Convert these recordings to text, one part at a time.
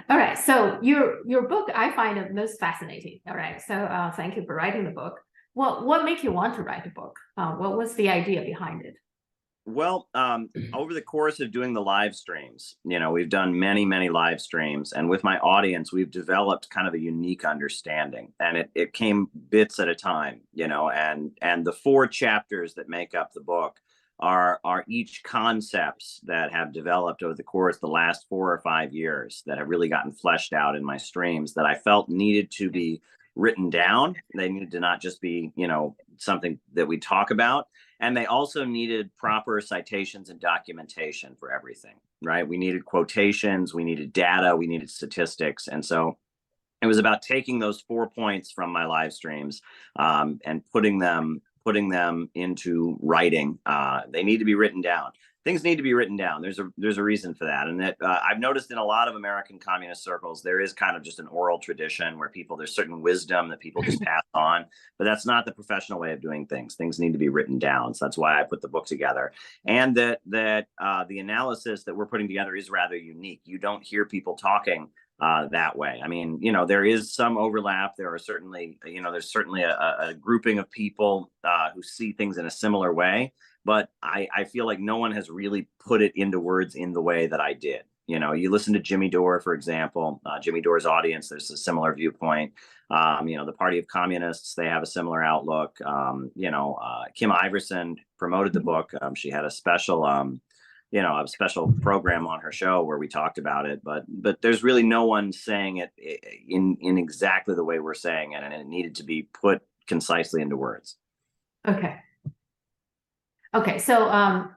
All right. So your book I find it most fascinating. All right. So thank you for writing the book. What made you want to write a book? What was the idea behind it? Well, over the course of doing the live streams, we've done many, many live streams, and with my audience, we've developed kind of a unique understanding, and it came bits at a time, and the four chapters that make up the book are each concepts that have developed over the course of the last 4 or 5 years that have really gotten fleshed out in my streams that I felt needed to be written down. They needed to not just be, something that we talk about, and they also needed proper citations and documentation for everything, right? We needed quotations, we needed data, we needed statistics. And so it was about taking those 4 points from my live streams, and putting them into writing. They need to be written down. Things need to be written down. There's a reason for that, and that I've noticed in a lot of American communist circles there is kind of just an oral tradition where there's certain wisdom that people just pass on, but that's not the professional way of doing things. Things need to be written down. So that's why I put the book together, and that the analysis that we're putting together is rather unique. You don't hear people talking that way. I mean, there is some overlap. There are certainly, there's certainly a grouping of people who see things in a similar way, but I feel like no one has really put it into words in the way that I did. You listen to Jimmy Dore, for example, Jimmy Dore's audience, there's a similar viewpoint. The Party of Communists, they have a similar outlook. Kim Iverson promoted the book. She had a special program on her show where we talked about it, but there's really no one saying it in exactly the way we're saying it, and it needed to be put concisely into words. Okay. Okay. So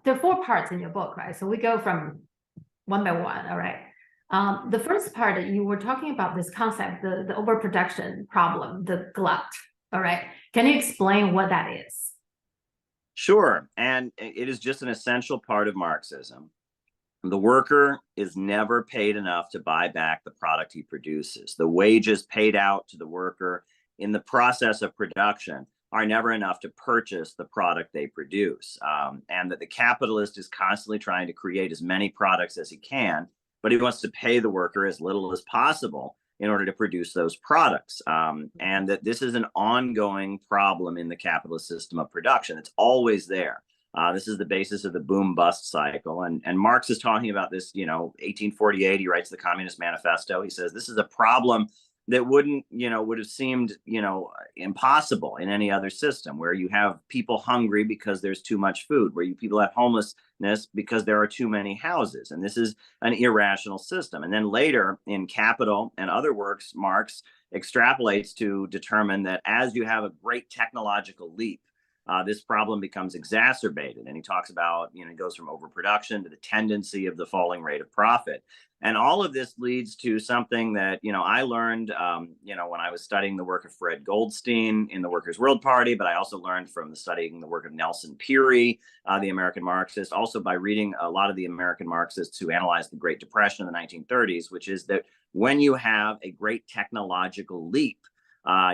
there are 4 parts in your book, right? So we go from one by one. All right. The first part, you were talking about this concept, the overproduction problem, the glut. All right. Can you explain what that is? Sure. And it is just an essential part of Marxism. The worker is never paid enough to buy back the product he produces. The wages paid out to the worker in the process of production are never enough to purchase the product they produce. And that the capitalist is constantly trying to create as many products as he can, but he wants to pay the worker as little as possible in order to produce those products. And that this is an ongoing problem in the capitalist system of production. It's always there. This is the basis of the boom bust cycle. And Marx is talking about this, 1848, he writes the Communist Manifesto. He says this is a problem that would have seemed, impossible in any other system, where you have people hungry because there's too much food, where people have homelessness because there are too many houses. And this is an irrational system. And then later in Capital and other works, Marx extrapolates to determine that as you have a great technological leap, this problem becomes exacerbated. And he talks about, it goes from overproduction to the tendency of the falling rate of profit. And all of this leads to something that, I learned, when I was studying the work of Fred Goldstein in the Workers' World Party, but I also learned from studying the work of Nelson Peary, the American Marxist, also by reading a lot of the American Marxists who analyzed the Great Depression in the 1930s, which is that when you have a great technological leap,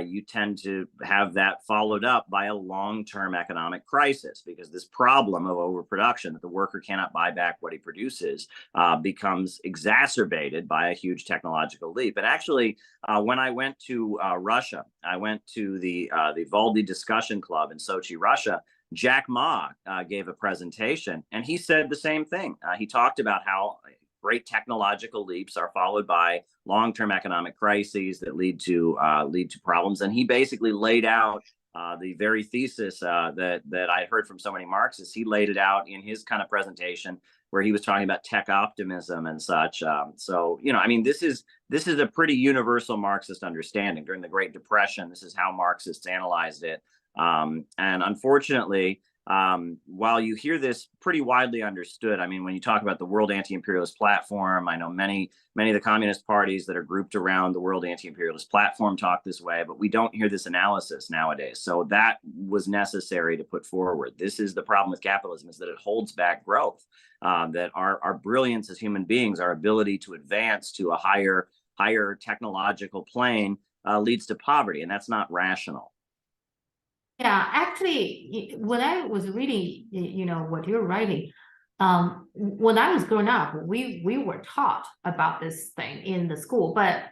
you tend to have that followed up by a long-term economic crisis, because this problem of overproduction, that the worker cannot buy back what he produces, becomes exacerbated by a huge technological leap. And actually, when I went to Russia, I went to the Valdy Discussion Club in Sochi, Russia. Jack Ma gave a presentation, and he said the same thing. He talked about how great technological leaps are followed by long-term economic crises that lead to problems. And he basically laid out the very thesis that I heard from so many Marxists. He laid it out in his kind of presentation, where he was talking about tech optimism and such. This is a pretty universal Marxist understanding. During the Great Depression, this is how Marxists analyzed it. And unfortunately, while you hear this pretty widely understood, when you talk about the World Anti-Imperialist Platform, I know many of the communist parties that are grouped around the World Anti-Imperialist Platform talk this way, but we don't hear this analysis nowadays. So that was necessary to put forward. This is the problem with capitalism, is that it holds back growth, that our brilliance as human beings, our ability to advance to a higher technological plane leads to poverty, and that's not rational. Yeah, actually, when I was reading, what you're writing, When I was growing up, we were taught about this thing in the school, but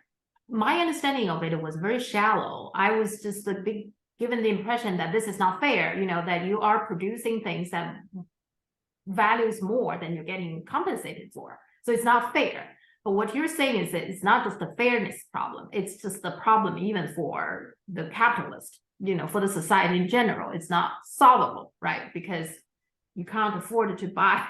my understanding of it was very shallow. I was just given the impression that this is not fair, that you are producing things that values more than you're getting compensated for. So it's not fair. But what you're saying is that it's not just a fairness problem. It's just a problem even for the capitalist, for the society in general. It's not solvable, right? Because you can't afford to buy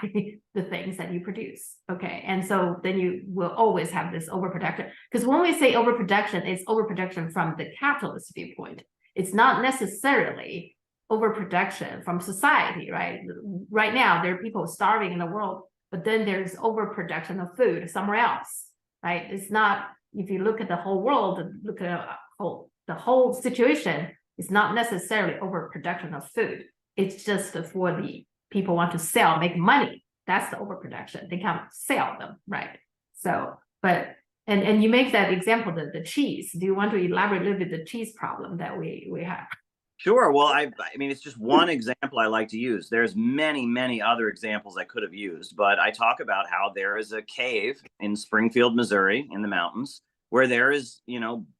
the things that you produce. Okay. And so then you will always have this overproduction. Because when we say overproduction, it's overproduction from the capitalist viewpoint. It's not necessarily overproduction from society, right? Right now, there are people starving in the world, but then there's overproduction of food somewhere else, right? It's not, if you look at the whole world, look at the whole situation, it's not necessarily overproduction of food. It's just for the people want to sell, make money. That's the overproduction. They can't sell them, right? So, but and you make that example, the cheese. Do you want to elaborate a little bit the cheese problem that we have? Sure. Well, I mean, it's just one example I like to use. There's many, many other examples I could have used, but I talk about how there is a cave in Springfield, Missouri, in the mountains, where there is,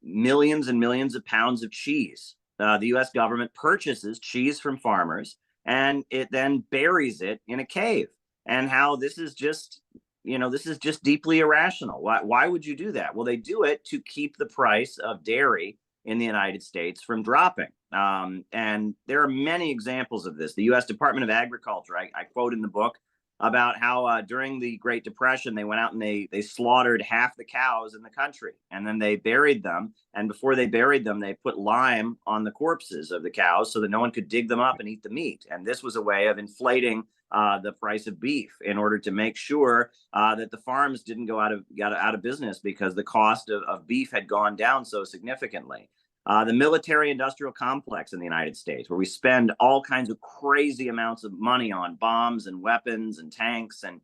millions and millions of pounds of cheese. The U.S. government purchases cheese from farmers, and it then buries it in a cave. And how this is just, deeply irrational. Why would you do that? Well, they do it to keep the price of dairy in the United States from dropping. And there are many examples of this. The U.S. Department of Agriculture, I quote in the book about how during the Great Depression, they went out and they slaughtered half the cows in the country, and then they buried them. And before they buried them, they put lime on the corpses of the cows so that no one could dig them up and eat the meat. And this was a way of inflating the price of beef in order to make sure that the farms didn't go out of business because the cost of beef had gone down so significantly. The military industrial complex in the United States, where we spend all kinds of crazy amounts of money on bombs and weapons and tanks. And,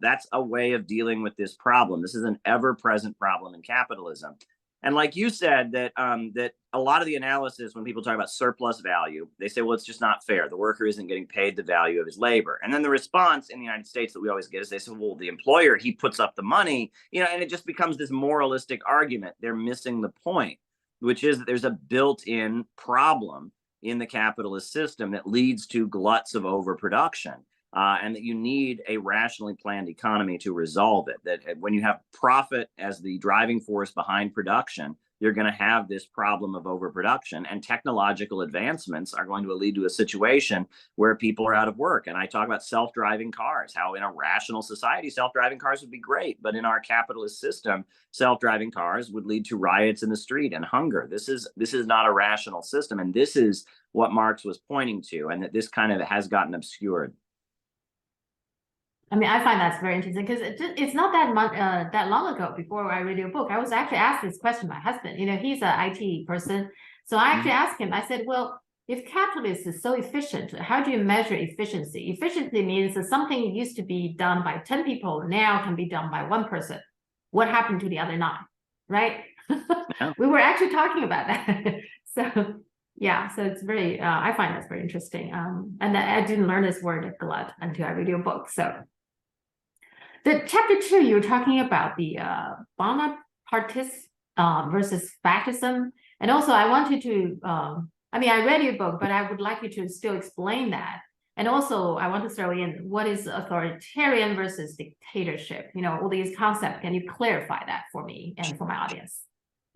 that's a way of dealing with this problem. This is an ever-present problem in capitalism. And like you said, that a lot of the analysis, when people talk about surplus value, they say, well, it's just not fair. The worker isn't getting paid the value of his labor. And then the response in the United States that we always get is they say, well, the employer, he puts up the money, and it just becomes this moralistic argument. They're missing the point, which is that there's a built-in problem in the capitalist system that leads to gluts of overproduction, and that you need a rationally planned economy to resolve it. That when you have profit as the driving force behind production, you're going to have this problem of overproduction, and technological advancements are going to lead to a situation where people are out of work. And I talk about self-driving cars, how in a rational society, self-driving cars would be great. But in our capitalist system, self-driving cars would lead to riots in the street and hunger. This is not a rational system. And this is what Marx was pointing to, and that this kind of has gotten obscured. I mean, I find that's very interesting because it's not that long ago before I read your book. I was actually asked this question by my husband. He's an IT person. So I actually asked him, I said, well, if capitalism is so efficient, how do you measure efficiency? Efficiency means that something used to be done by 10 people now can be done by one person. What happened to the other 9, right? Yeah. We were actually talking about that. So yeah, so it's very, I find that's very interesting. And I didn't learn this word glut until I read your book. So the chapter 2, you're talking about the Bonapartist versus fascism. And also I wanted to, I read your book, but I would like you to still explain that. And also I want to throw in, what is authoritarian versus dictatorship? All these concepts. Can you clarify that for me and for my audience?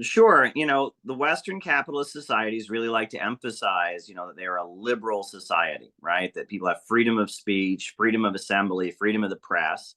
Sure. The Western capitalist societies really like to emphasize, that they're a liberal society, right? That people have freedom of speech, freedom of assembly, freedom of the press.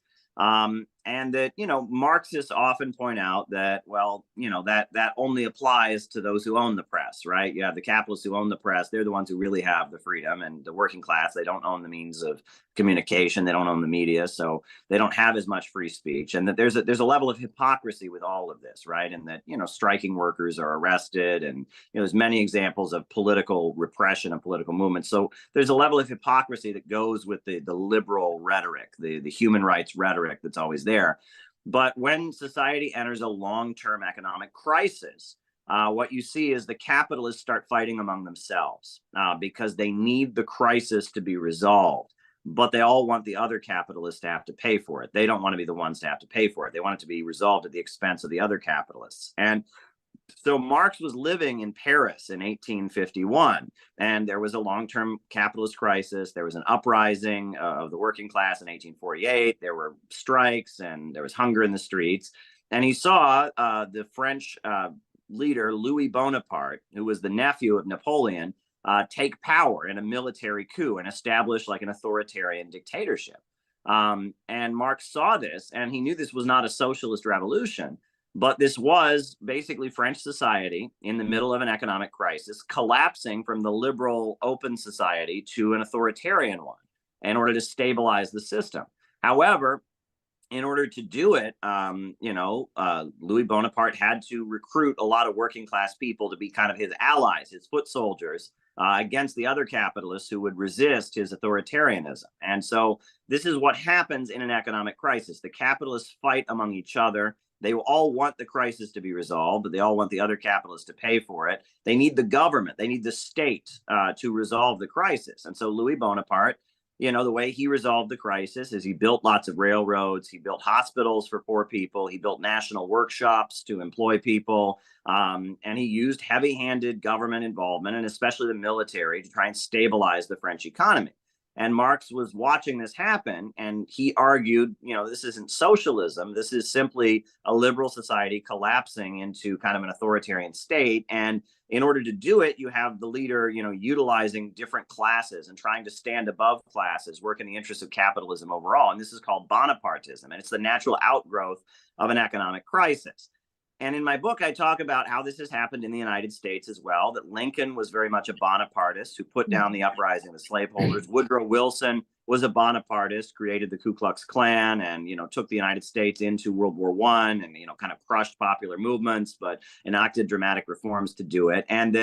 And that, Marxists often point out that, well, that only applies to those who own the press, right? You have the capitalists who own the press. They're the ones who really have the freedom, and the working class, they don't own the means of communication. They don't own the media. So they don't have as much free speech. And that there's a level of hypocrisy with all of this, right? And that, striking workers are arrested, and, there's many examples of political repression and political movements. So there's a level of hypocrisy that goes with the liberal rhetoric, the human rights rhetoric that's always there. But when society enters a long-term economic crisis, what you see is the capitalists start fighting among themselves because they need the crisis to be resolved. but they all want the other capitalists to have to pay for it. They don't want to be the ones to have to pay for it. They want it to be resolved at the expense of the other capitalists. And so Marx was living in Paris in 1851, and there was a long-term capitalist crisis. There was an uprising of the working class in 1848. There were strikes, and there was hunger in the streets. And he saw the French leader, Louis Bonaparte, who was the nephew of Napoleon, take power in a military coup and establish like an authoritarian dictatorship. And Marx saw this, and he knew this was not a socialist revolution, but this was basically French society in the middle of an economic crisis, collapsing from the liberal, open society to an authoritarian one in order to stabilize the system. However, in order to do it, Louis Bonaparte had to recruit a lot of working class people to be kind of his allies, his foot soldiers, against the other capitalists who would resist his authoritarianism. And so this is what happens in an economic crisis. The capitalists fight among each other. They all want the crisis to be resolved, but they all want the other capitalists to pay for it. They need the government. They need the state to resolve the crisis. And so Louis Bonaparte, the way he resolved the crisis is he built lots of railroads. He built hospitals for poor people. He built national workshops to employ people. And he used heavy-handed government involvement, and especially the military, to try and stabilize the French economy. And Marx was watching this happen, and he argued, this isn't socialism. This is simply a liberal society collapsing into kind of an authoritarian state. And in order to do it, you have the leader, utilizing different classes and trying to stand above classes, work in the interest of capitalism overall. And this is called Bonapartism, and it's the natural outgrowth of an economic crisis. And in my book, I talk about how this has happened in the United States as well, that Lincoln was very much a Bonapartist who put down the uprising of the slaveholders. Woodrow Wilson was a Bonapartist, created the Ku Klux Klan, and, took the United States into World War I and, kind of crushed popular movements, but enacted dramatic reforms to do it. And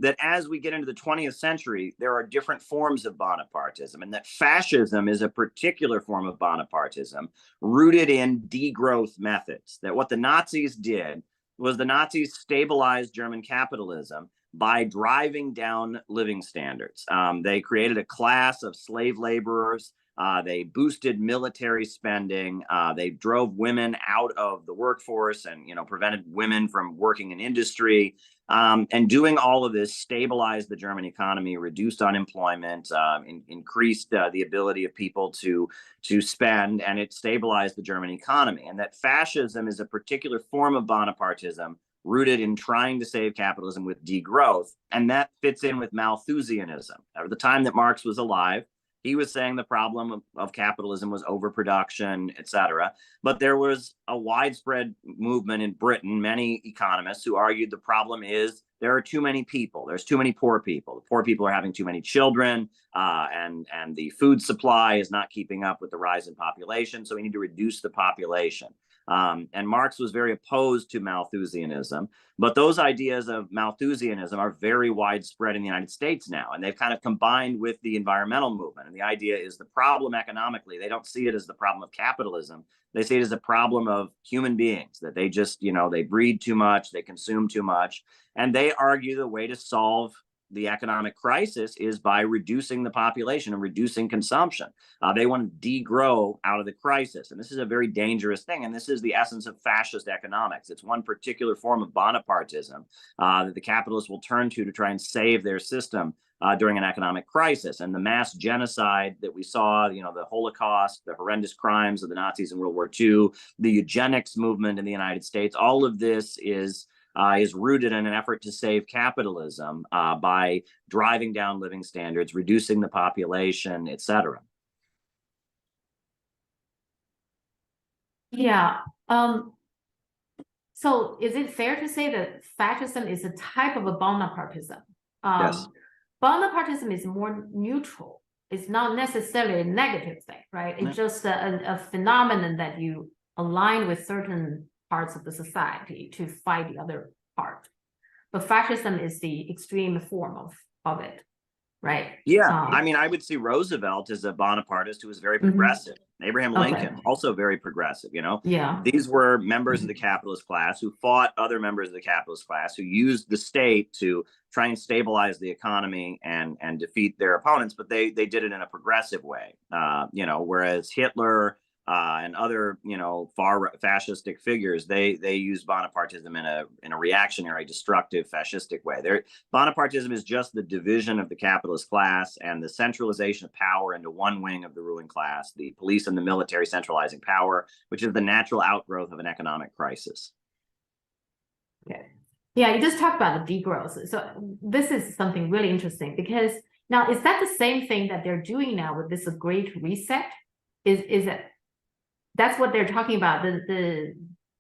that as we get into the 20th century, there are different forms of Bonapartism, and that fascism is a particular form of Bonapartism rooted in degrowth methods. That what the Nazis did was the Nazis stabilized German capitalism by driving down living standards. They created a class of slave laborers. They boosted military spending. They drove women out of the workforce and, prevented women from working in industry. And doing all of this stabilized the German economy, reduced unemployment, increased the ability of people to spend, and it stabilized the German economy. And that fascism is a particular form of Bonapartism rooted in trying to save capitalism with degrowth. And that fits in with Malthusianism. At the time that Marx was alive, he was saying the problem of capitalism was overproduction, et cetera. But there was a widespread movement in Britain, many economists who argued the problem is there are too many people. There's too many poor people. The poor people are having too many children, and the food supply is not keeping up with the rise in population. So we need to reduce the population. And Marx was very opposed to Malthusianism, but those ideas of Malthusianism are very widespread in the United States now, and they've kind of combined with the environmental movement. And the idea is the problem economically, they don't see it as the problem of capitalism. They see it as a problem of human beings, that they just, they breed too much, they consume too much. And they argue the way to solve the economic crisis is by reducing the population and reducing consumption. They want to degrow out of the crisis. And this is a very dangerous thing. And this is the essence of fascist economics. It's one particular form of Bonapartism that the capitalists will turn to try and save their system during an economic crisis. And the mass genocide that we saw, the Holocaust, the horrendous crimes of the Nazis in World War II, the eugenics movement in the United States, all of this is rooted in an effort to save capitalism by driving down living standards, reducing the population, et cetera. Yeah. So is it fair to say that fascism is a type of a Bonapartism? Yes. Bonapartism is more neutral. It's not necessarily a negative thing, right? It's just a phenomenon that you align with certain parts of the society to fight the other part. But fascism is the extreme form of it. right? Yeah, I mean, I would see Roosevelt as a Bonapartist who was very Mhm. progressive. Abraham Okay. Lincoln, also very progressive, you know. Yeah. These were members of the capitalist class who fought other members of the capitalist class who used the state to try and stabilize the economy and defeat their opponents, but they did it in a progressive way. You know, whereas Hitler and other, you know, far fascistic figures, they use Bonapartism in a reactionary, destructive, fascistic way. Bonapartism is just the division of the capitalist class and the centralization of power into one wing of the ruling class, the police and the military centralizing power, which is the natural outgrowth of an economic crisis. Okay. Yeah, you just talked about the degrowth. So this is something really interesting because now is that the same thing that they're doing now with this great reset? Is it that's what they're talking about, the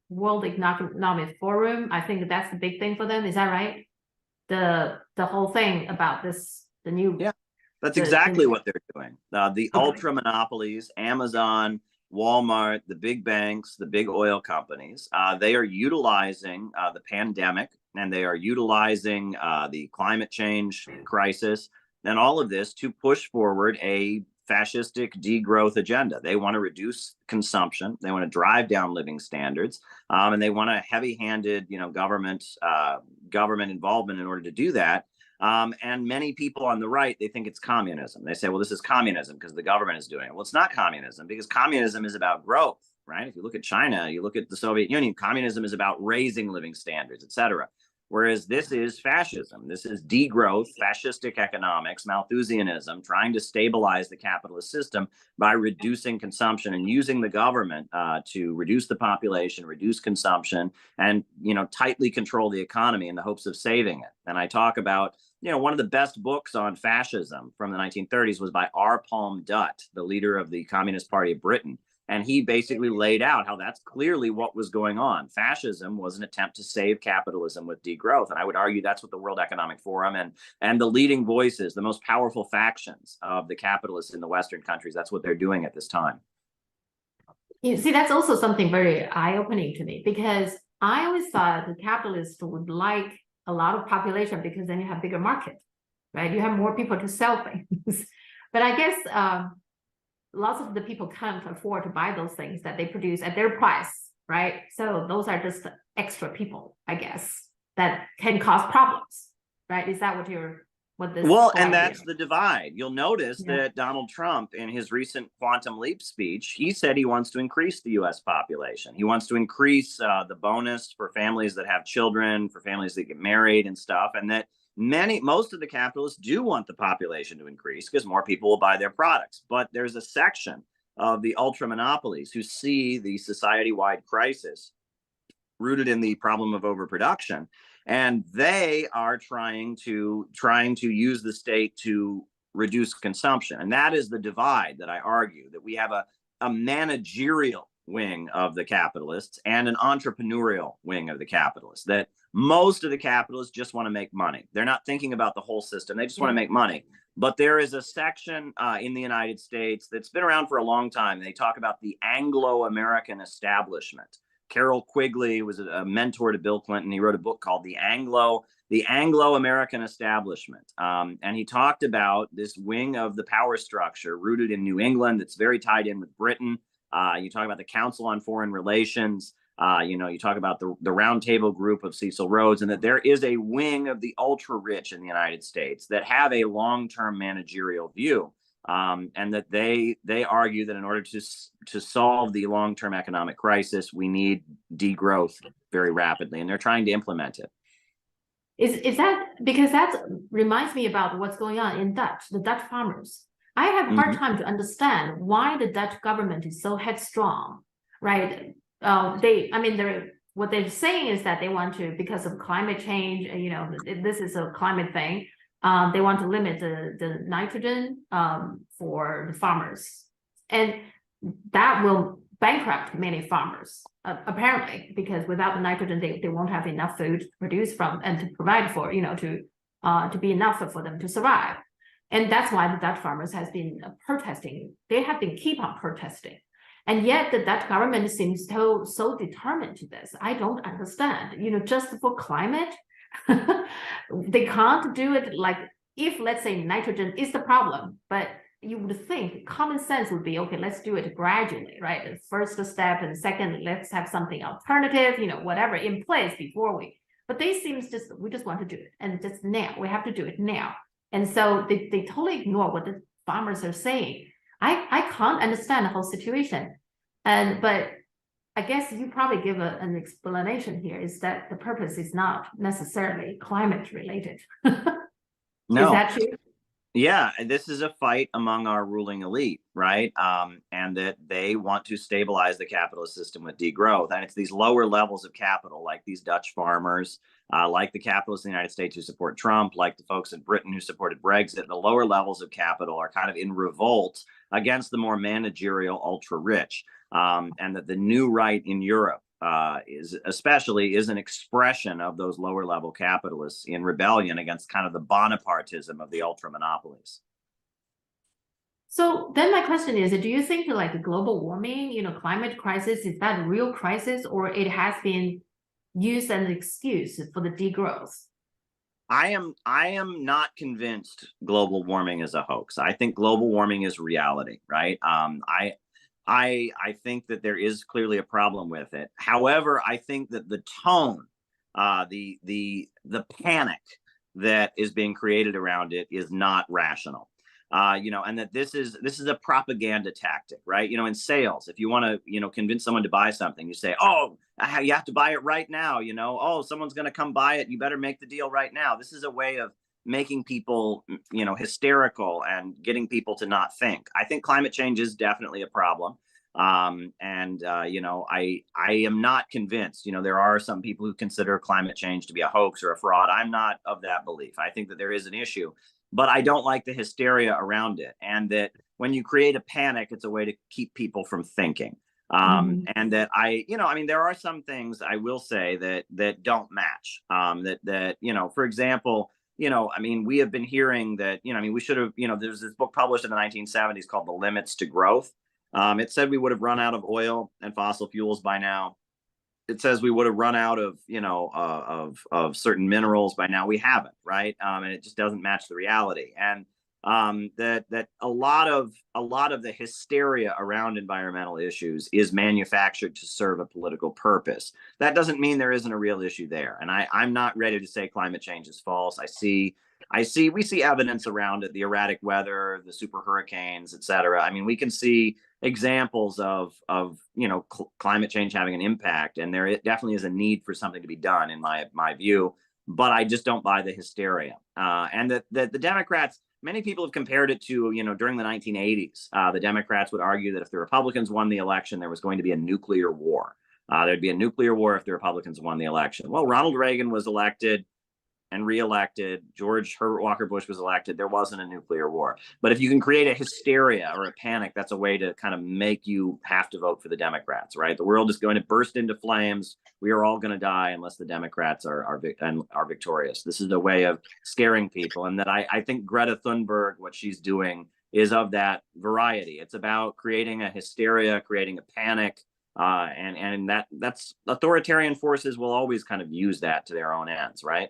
World Economic Forum? I think that's the big thing for them. Is that right? The whole thing about this, the new. Yeah, that's exactly what they're doing. The ultra monopolies, Amazon, Walmart, the big banks, the big oil companies, they are utilizing the pandemic and they are utilizing the climate change crisis and all of this to push forward a fascistic degrowth agenda. They want to reduce consumption. They want to drive down living standards, and they want a heavy-handed, you know, government involvement in order to do that. And many people on the right, they think it's communism. They say, well, this is communism because the government is doing it. Well, it's not communism because communism is about growth, right? If you look at China, you look at the Soviet Union, communism is about raising living standards, et cetera. Whereas this is fascism. This is degrowth, fascistic economics, Malthusianism, trying to stabilize the capitalist system by reducing consumption and using the government to reduce the population, reduce consumption, and, you know, tightly control the economy in the hopes of saving it. And I talk about, you know, one of the best books on fascism from the 1930s was by R. Palm Dutt, the leader of the Communist Party of Britain. And he basically laid out how that's clearly what was going on. Fascism was an attempt to save capitalism with degrowth. And I would argue that's what the World Economic Forum and the leading voices, the most powerful factions of the capitalists in the Western countries, that's what they're doing at this time. You see, that's also something very eye-opening to me because I always thought the capitalists would like a lot of population because then you have bigger market, right? You have more people to sell things. But I guess lots of the people can't afford to buy those things that they produce at their price, right? So those are just extra people, I guess, that can cause problems, right? Is that what this? Well, and that's the divide. You'll notice that Donald Trump, in his recent Quantum Leap speech, he said he wants to increase the U.S. population. He wants to increase the bonus for families that have children, for families that get married and stuff, and that most of the capitalists do want the population to increase because more people will buy their products. But there's a section of the ultra monopolies who see the society-wide crisis rooted in the problem of overproduction, and they are trying to use the state to reduce consumption. And that is the divide that I argue, that we have a managerial wing of the capitalists and an entrepreneurial wing of the capitalists, that most of the capitalists just want to make money. They're not thinking about the whole system. They just want to make money. But there is a section in the United States that's been around for a long time. They talk about the Anglo-American establishment. Carroll Quigley was a mentor to Bill Clinton. He wrote a book called The Anglo-American Establishment. And he talked about this wing of the power structure rooted in New England that's very tied in with Britain. You talk about the Council on Foreign Relations. You talk about the Round Table Group of Cecil Rhodes, and that there is a wing of the ultra rich in the United States that have a long-term managerial view, and that they argue that in order to solve the long-term economic crisis, we need degrowth very rapidly, and they're trying to implement it. Is that because that reminds me about what's going on in the Dutch farmers. I have a hard time to understand why the Dutch government is so headstrong, right? What they're saying is that they want to, because of climate change, this is a climate thing. They want to limit the nitrogen for the farmers, and that will bankrupt many farmers, apparently, because without the nitrogen, they won't have enough food to produce from and to provide for, to be enough for them to survive. And that's why the Dutch farmers has been protesting. They have been keep on protesting. And yet the Dutch government seems so determined to this. I don't understand, just for climate, they can't do it like if let's say nitrogen is the problem, but you would think common sense would be, okay, let's do it gradually, right? The first step, and second, let's have something alternative, whatever in place before but they seems we just want to do it. And just now, we have to do it now. And so they totally ignore what the farmers are saying. I can't understand the whole situation. But I guess you probably give an explanation here is that the purpose is not necessarily climate related. No. Is that true? Yeah, and this is a fight among our ruling elite, right? And that they want to stabilize the capitalist system with degrowth. And it's these lower levels of capital, like these Dutch farmers, like the capitalists in the United States who support Trump, like the folks in Britain who supported Brexit. The lower levels of capital are kind of in revolt against the more managerial ultra rich. And that the new right in Europe is an expression of those lower level capitalists in rebellion against kind of the Bonapartism of the ultra monopolies. So then my question is, do you think like global warming, climate crisis, is that a real crisis, or it has been used as an excuse for the degrowth? I am not convinced global warming is a hoax. I think global warming is reality, right? I think that there is clearly a problem with it. However, I think that the tone, the panic that is being created around it is not rational. And that this is a propaganda tactic, right? In sales, if you want to, convince someone to buy something, you say, oh, you have to buy it right now. Oh, someone's going to come buy it. You better make the deal right now. This is a way of making people, hysterical and getting people to not think. I think climate change is definitely a problem. I am not convinced. There are some people who consider climate change to be a hoax or a fraud. I'm not of that belief. I think that there is an issue, but I don't like the hysteria around it. And that when you create a panic, it's a way to keep people from thinking. And that there are some things I will say that don't match. For example, we have been hearing that, we should have, there's this book published in the 1970s called The Limits to Growth. It said we would have run out of oil and fossil fuels by now. It says we would have run out of, of certain minerals by now. We haven't, right? And it just doesn't match the reality. And that a lot of the hysteria around environmental issues is manufactured to serve a political purpose. That doesn't mean there isn't a real issue there. And I'm not ready to say climate change is false. We see evidence around it, the erratic weather, the super hurricanes, et cetera. We can see examples of climate change having an impact, and there definitely is a need for something to be done in my view. But I just don't buy the hysteria. And that the Democrats, many people have compared it to, during the 1980s, the Democrats would argue that if the Republicans won the election, there was going to be a nuclear war. There'd be a nuclear war if the Republicans won the election. Well, Ronald Reagan was elected and reelected. George Herbert Walker Bush was elected. There wasn't a nuclear war. But if you can create a hysteria or a panic, that's a way to kind of make you have to vote for the Democrats, right? The world is going to burst into flames. We are all going to die unless the Democrats are victorious. This is a way of scaring people. And that I think Greta Thunberg, what she's doing is of that variety. It's about creating a hysteria, creating a panic. And that's authoritarian forces will always kind of use that to their own ends, right?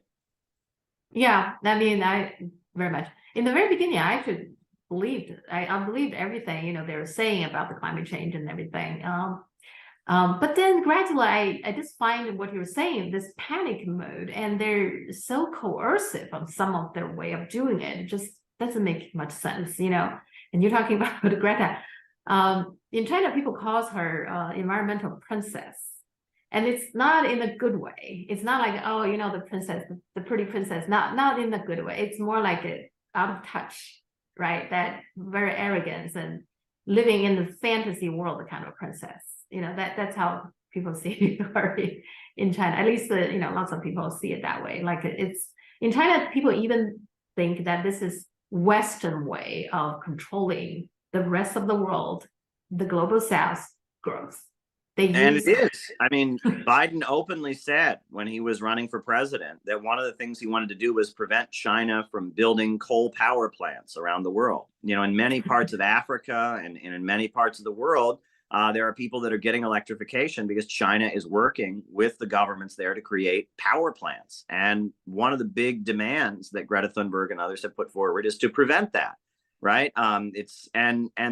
Yeah, I very much. In the very beginning, I actually believed everything, they were saying about the climate change and everything. But then gradually, I just find what you're saying, this panic mode, and they're so coercive on some of their way of doing it. It just doesn't make much sense, And you're talking about Greta. In China, people call her environmental princess. And it's not in a good way. It's not like, oh, the princess, the pretty princess, not in a good way. It's more like out of touch, right? That very arrogance and living in the fantasy world kind of princess. That's how people see her in China. At least, lots of people see it that way. Like it's in China, people even think that this is Western way of controlling the rest of the world, the global South growth. And it is. Biden openly said when he was running for president that one of the things he wanted to do was prevent China from building coal power plants around the world. In many parts of Africa and in many parts of the world, There are people that are getting electrification because China is working with the governments there to create power plants. And one of the big demands that Greta Thunberg and others have put forward is to prevent that. Right. And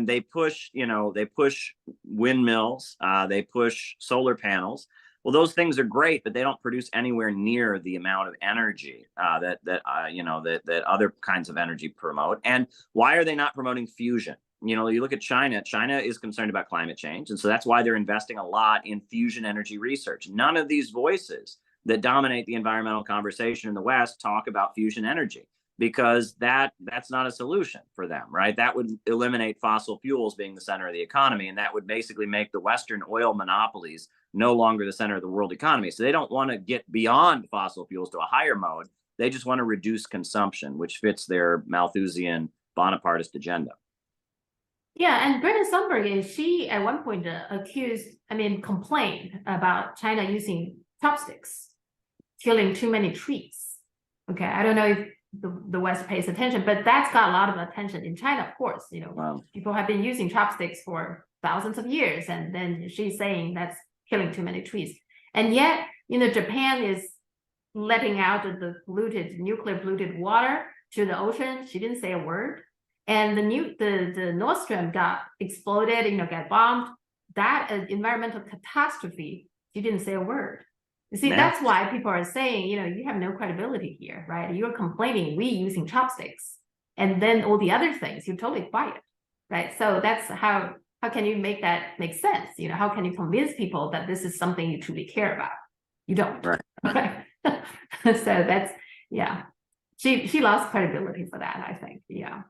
they push, they push windmills, they push solar panels. Well, those things are great, but they don't produce anywhere near the amount of energy that other kinds of energy promote. And why are they not promoting fusion? You look at China. China is concerned about climate change, and so that's why they're investing a lot in fusion energy research. None of these voices that dominate the environmental conversation in the West talk about fusion energy, because that's not a solution for them, right? That would eliminate fossil fuels being the center of the economy, and that would basically make the Western oil monopolies no longer the center of the world economy. So they don't want to get beyond fossil fuels to a higher mode. They just want to reduce consumption, which fits their Malthusian Bonapartist agenda. Yeah, and Greta Thunberg, she at one point complained about China using chopsticks, killing too many trees. Okay, I don't know if the West pays attention, but that's got a lot of attention in China, of course. Wow. People have been using chopsticks for thousands of years, and then she's saying that's killing too many trees. And yet, Japan is letting out the nuclear polluted water to the ocean. She didn't say a word. And the Nord Stream got exploded, got bombed. That environmental catastrophe, she didn't say a word. You see, that's why people are saying, you have no credibility here, right? You're complaining we using chopsticks, and then all the other things, you're totally quiet, right? So that's how can you make that make sense? How can you convince people that this is something you truly care about? You don't, right? So that's, yeah. She lost credibility for that, I think, yeah.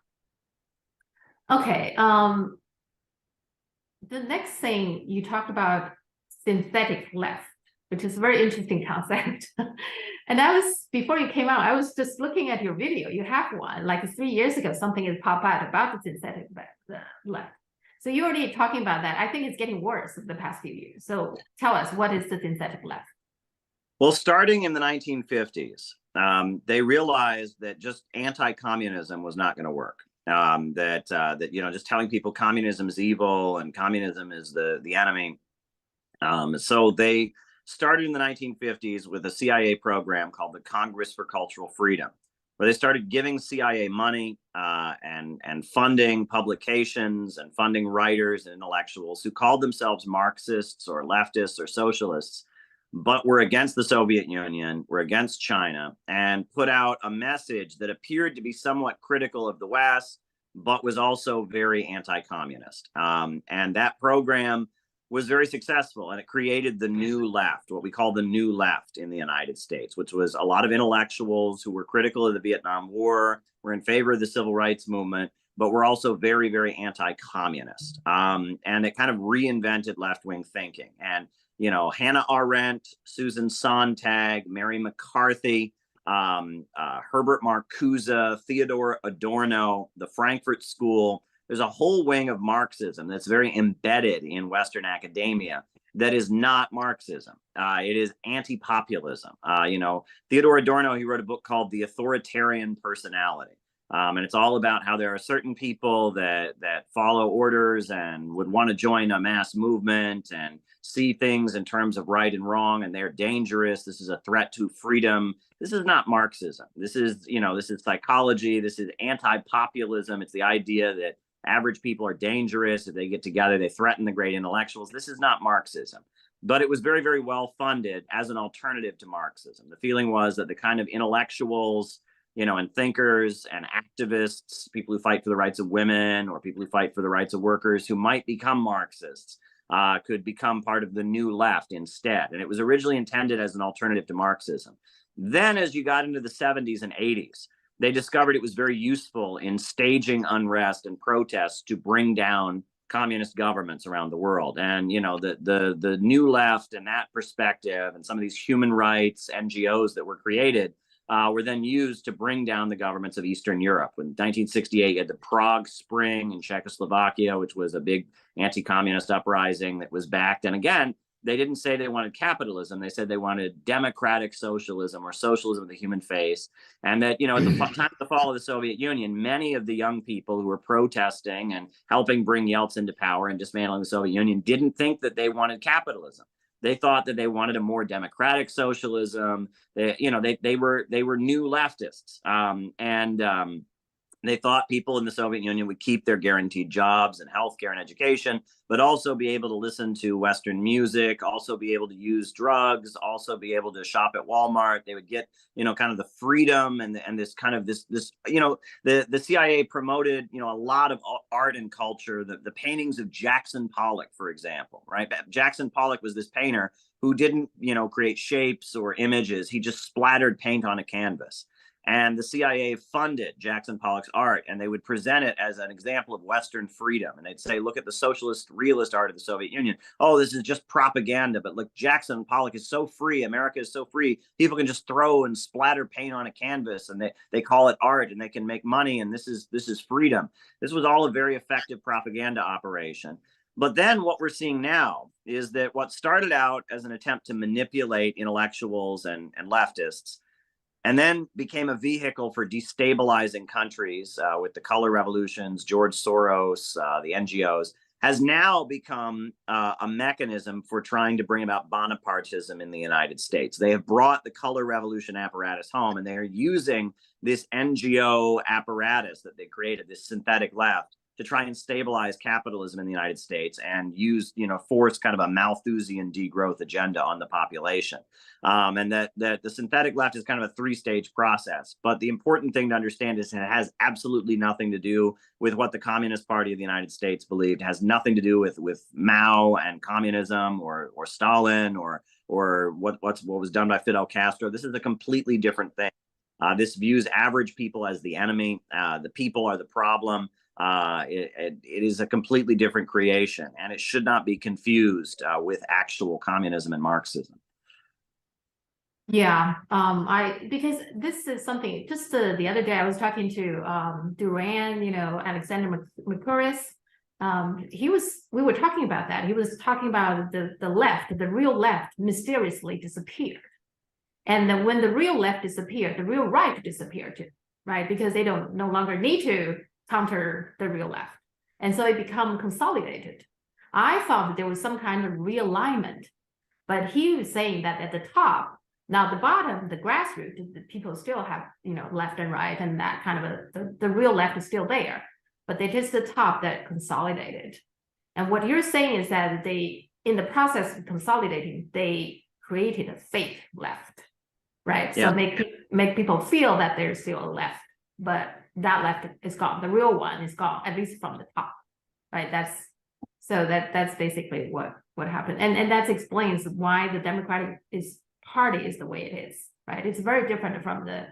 Okay, the next thing you talked about, synthetic left, which is a very interesting concept. And before you came out, I was just looking at your video. You have one, like 3 years ago, something has popped out about the synthetic left. So you're already talking about that. I think it's getting worse in the past few years. So tell us, what is the synthetic left? Well, starting in the 1950s, they realized that just anti-communism was not going to work. Just telling people communism is evil and communism is the enemy. So they started in the 1950s with a CIA program called the Congress for Cultural Freedom, where they started giving CIA money and funding publications and funding writers and intellectuals who called themselves Marxists or leftists or socialists, but were against the Soviet Union, were against China, and put out a message that appeared to be somewhat critical of the West, but was also very anti-communist. And that program was very successful, and it created the new left, what we call the new left in the United States, which was a lot of intellectuals who were critical of the Vietnam War, were in favor of the civil rights movement, but were also very, very anti-communist. And it kind of reinvented left-wing thinking. And Hannah Arendt, Susan Sontag, Mary McCarthy, Herbert Marcuse, Theodore Adorno, the Frankfurt School. There's a whole wing of Marxism that's very embedded in Western academia that is not Marxism. It is anti-populism. Theodore Adorno, he wrote a book called The Authoritarian Personality. And it's all about how there are certain people that follow orders and would want to join a mass movement and see things in terms of right and wrong, and they're dangerous. This is a threat to freedom. This is not Marxism. This is psychology. This is anti-populism. It's the idea that average people are dangerous. If they get together, they threaten the great intellectuals. This is not Marxism. But it was very, very well funded as an alternative to Marxism. The feeling was that the kind of intellectuals, and thinkers and activists, people who fight for the rights of women or people who fight for the rights of workers who might become Marxists, could become part of the new left instead. And it was originally intended as an alternative to Marxism. Then as you got into the 70s and 80s, they discovered it was very useful in staging unrest and protests to bring down communist governments around the world. And, the new left and that perspective and some of these human rights NGOs that were created were then used to bring down the governments of Eastern Europe. In 1968, you had the Prague Spring in Czechoslovakia, which was a big anti-communist uprising that was backed. And again, they didn't say they wanted capitalism. They said they wanted democratic socialism, or socialism with a human face. And that, at the time of the fall of the Soviet Union, many of the young people who were protesting and helping bring Yeltsin to power and dismantling the Soviet Union didn't think that they wanted capitalism. They thought that they wanted a more democratic socialism. They were new leftists, and they thought people in the Soviet Union would keep their guaranteed jobs and healthcare and education, but also be able to listen to Western music, also be able to use drugs, also be able to shop at Walmart. They would get, kind of the freedom and this kind of this, the CIA promoted, a lot of art and culture, the paintings of Jackson Pollock, for example, right? Jackson Pollock was this painter who didn't, create shapes or images. He just splattered paint on a canvas. And the CIA funded Jackson Pollock's art, and they would present it as an example of Western freedom. And they'd say, look at the socialist realist art of the Soviet Union. Oh, this is just propaganda. But look, Jackson Pollock is so free. America is so free. People can just throw and splatter paint on a canvas, and they call it art, and they can make money. And this is freedom. This was all a very effective propaganda operation. But then what we're seeing now is that what started out as an attempt to manipulate intellectuals and leftists, and then became a vehicle for destabilizing countries with the color revolutions, George Soros, the NGOs, has now become a mechanism for trying to bring about Bonapartism in the United States. They have brought the color revolution apparatus home, and they are using this NGO apparatus that they created, this synthetic left, to try and stabilize capitalism in the United States and use, force kind of a Malthusian degrowth agenda on the population. And that the synthetic left is kind of a three-stage process. But the important thing to understand is it has absolutely nothing to do with what the Communist Party of the United States believed. It has nothing to do with Mao and communism or Stalin or what was done by Fidel Castro. This is a completely different thing. This views average people as the enemy. The people are the problem. It is a completely different creation, and it should not be confused with actual communism and Marxism. Yeah, because this is something, just the other day I was talking to Duran, Alexander Mercouris. We were talking about that. He was talking about the left, the real left mysteriously disappeared. And then when the real left disappeared, the real right disappeared too, right? Because they no longer need to counter the real left. And so it become consolidated. I thought that there was some kind of realignment, but he was saying that at the top, now the bottom, the grassroots, the people still have, left and right, and that kind of the real left is still there, but they just the top that consolidated. And what you're saying is that they, in the process of consolidating, they created a fake left, right? Yeah. So make people feel that there's still a left, but that left is gone. The real one is gone, at least from the top, right? That's basically what happened, and that explains why the Democratic Party is the way it is, right? It's very different from the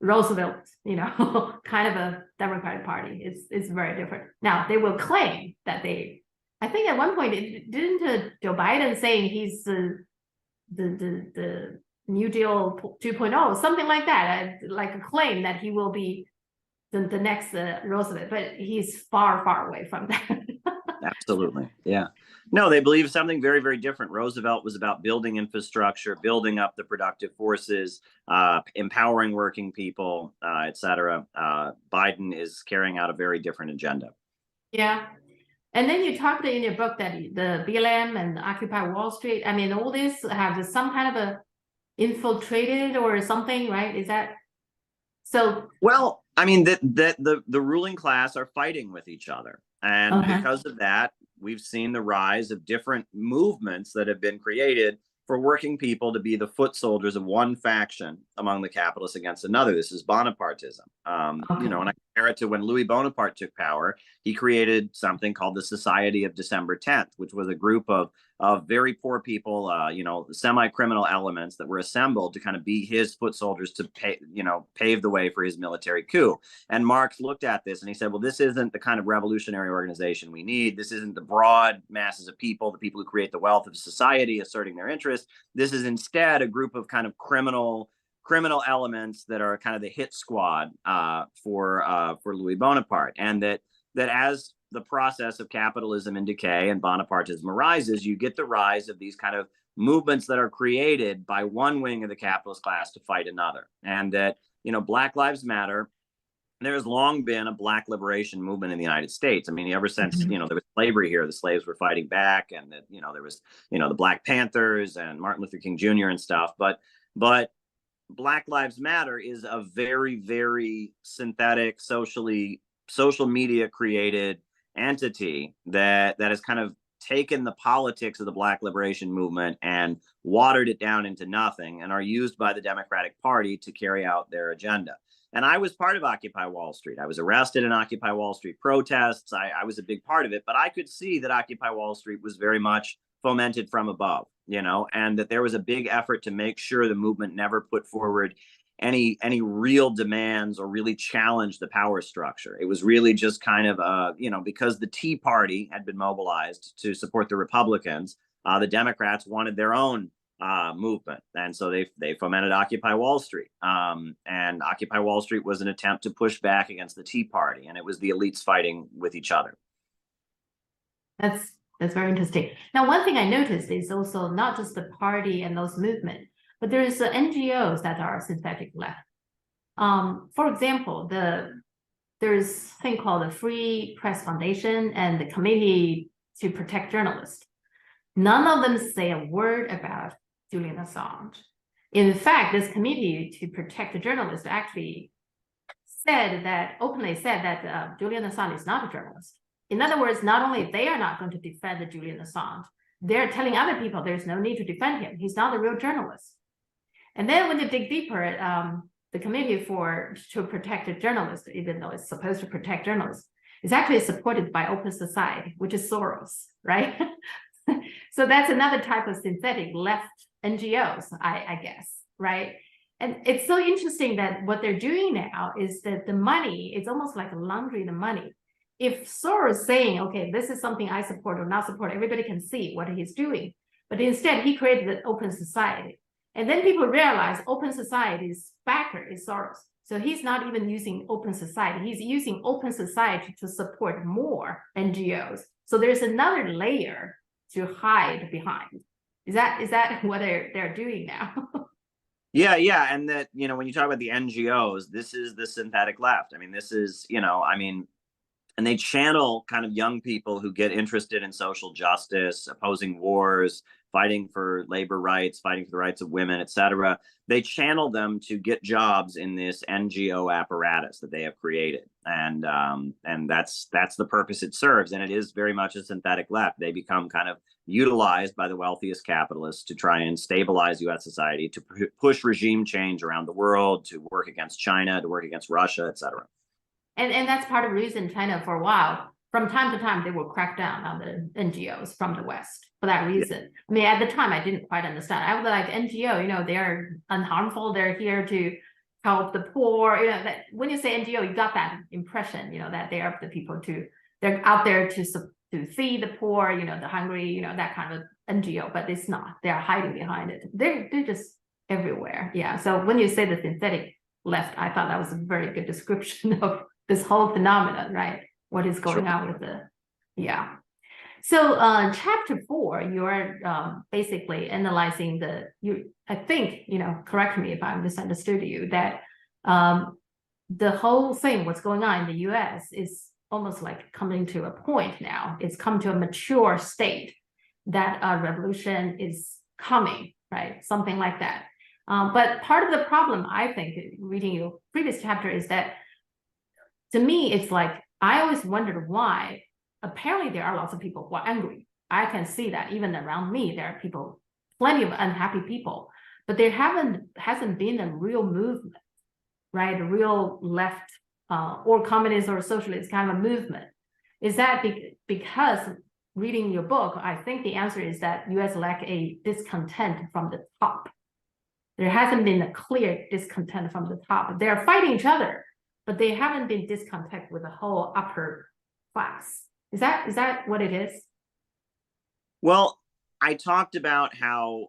Roosevelt, kind of a Democratic Party. It's very different. Now they will claim that I think at one point didn't Joe Biden saying he's the New Deal 2.0, something like that, like a claim that he will be the next Roosevelt, but he's far, far away from that. Absolutely. Yeah. No, they believe something very, very different. Roosevelt was about building infrastructure, building up the productive forces, empowering working people, et cetera. Biden is carrying out a very different agenda. Yeah. And then you talked in your book that the BLM and Occupy Wall Street, all this have some kind of a infiltrated or something, right? Is that so? Well, the ruling class are fighting with each other. And because of that, we've seen the rise of different movements that have been created for working people to be the foot soldiers of one faction among the capitalists against another. This is Bonapartism. And I compare it to when Louis Bonaparte took power. He created something called the Society of December 10th, which was a group of very poor people, semi-criminal elements that were assembled to kind of be his foot soldiers to pave the way for his military coup. And Marx looked at this and he said, well, this isn't the kind of revolutionary organization we need. This isn't the broad masses of people, the people who create the wealth of society asserting their interests. This is instead a group of kind of criminal elements that are kind of the hit squad for Louis Bonaparte. And that as the process of capitalism in decay and Bonapartism arises, you get the rise of these kind of movements that are created by one wing of the capitalist class to fight another. And that, Black Lives Matter, there's long been a Black liberation movement in the United States. I mean, ever since, there was slavery here, the slaves were fighting back, and that, there was, the Black Panthers and Martin Luther King Jr. and stuff. But Black Lives Matter is a very, very synthetic, social media created entity that has kind of taken the politics of the Black liberation movement and watered it down into nothing, and are used by the Democratic Party to carry out their agenda. And I was part of Occupy Wall Street. I was arrested in Occupy Wall Street protests. I was a big part of it, but I could see that Occupy Wall Street was very much fomented from above, and that there was a big effort to make sure the movement never put forward any real demands or really challenge the power structure. It was really just kind of, because the Tea Party had been mobilized to support the Republicans, the Democrats wanted their own movement. And so they fomented Occupy Wall Street. And Occupy Wall Street was an attempt to push back against the Tea Party, and it was the elites fighting with each other. That's very interesting. Now, one thing I noticed is also not just the party and those movements, but there's NGOs that are synthetic left. For example, there's a thing called the Free Press Foundation and the Committee to Protect Journalists. None of them say a word about Julian Assange. In fact, this Committee to Protect the Journalists actually openly said that Julian Assange is not a journalist. In other words, not only they are not going to defend the Julian Assange, they're telling other people there's no need to defend him. He's not a real journalist. And then when you dig deeper, the Committee to Protect the Journalists, even though it's supposed to protect journalists, is actually supported by Open Society, which is Soros, right? So that's another type of synthetic left NGOs, I guess, right? And it's so interesting that what they're doing now is that the money, it's almost like laundering the money. If Soros saying, okay, this is something I support or not support, everybody can see what he's doing. But instead, he created an Open Society. And then people realize Open Society's backer is Soros. So he's not even using Open Society. He's using Open Society to support more NGOs. So there's another layer to hide behind. Is that what they're doing now? Yeah. And that, when you talk about the NGOs, this is the synthetic left. I mean, this is, and they channel kind of young people who get interested in social justice, opposing wars, fighting for labor rights, fighting for the rights of women, et cetera. They channel them to get jobs in this NGO apparatus that they have created. And that's the purpose it serves. And it is very much a synthetic left. They become kind of utilized by the wealthiest capitalists to try and stabilize U.S. society, to push regime change around the world, to work against China, to work against Russia, et cetera. And that's part of the reason China, for a while, from time to time, they will crack down on the NGOs from the West for that reason. Yeah. I mean, at the time, I didn't quite understand. I was like, NGO, they're unharmful. They're here to help the poor. That when you say NGO, you got that impression, that they are the people they're out there to feed the poor, the hungry, that kind of NGO. But it's not. They are hiding behind it. They're just everywhere. Yeah. So when you say the synthetic left, I thought that was a very good description of this whole phenomenon, right? What is going on with yeah. So chapter 4, you're basically analyzing I think, correct me if I misunderstood you, that the whole thing, what's going on in the US is almost like coming to a point now. It's come to a mature state that a revolution is coming, right? Something like that. But part of the problem, I think, reading your previous chapter, is that to me, it's like, I always wondered why. Apparently, there are lots of people who are angry. I can see that even around me, there are people, plenty of unhappy people, but there hasn't been a real movement, right? A real left or communist or socialist kind of a movement. Is that because reading your book, I think the answer is that U.S. lack a discontent from the top. There hasn't been a clear discontent from the top. They're fighting each other, but they haven't been discontent with the whole upper class. Is that what it is? Well, I talked about how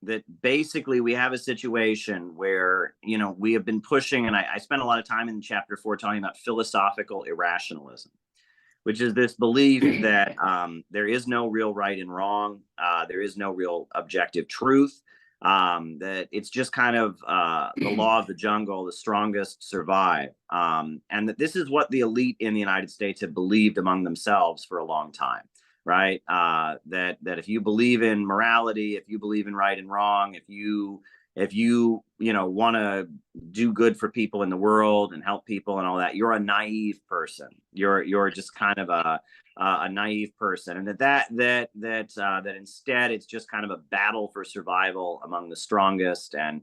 that basically we have a situation where, we have been pushing, and I spent a lot of time in chapter 4 talking about philosophical irrationalism, which is this belief that there is no real right and wrong, there is no real objective truth, that it's just kind of the law of the jungle, the strongest survive, and that this is what the elite in the United States have believed among themselves for a long time, right? That if you believe in morality, if you believe in right and wrong, if you want to do good for people in the world and help people and all that, you're a naive person. You're just kind of a naive person, and that instead it's just kind of a battle for survival among the strongest, and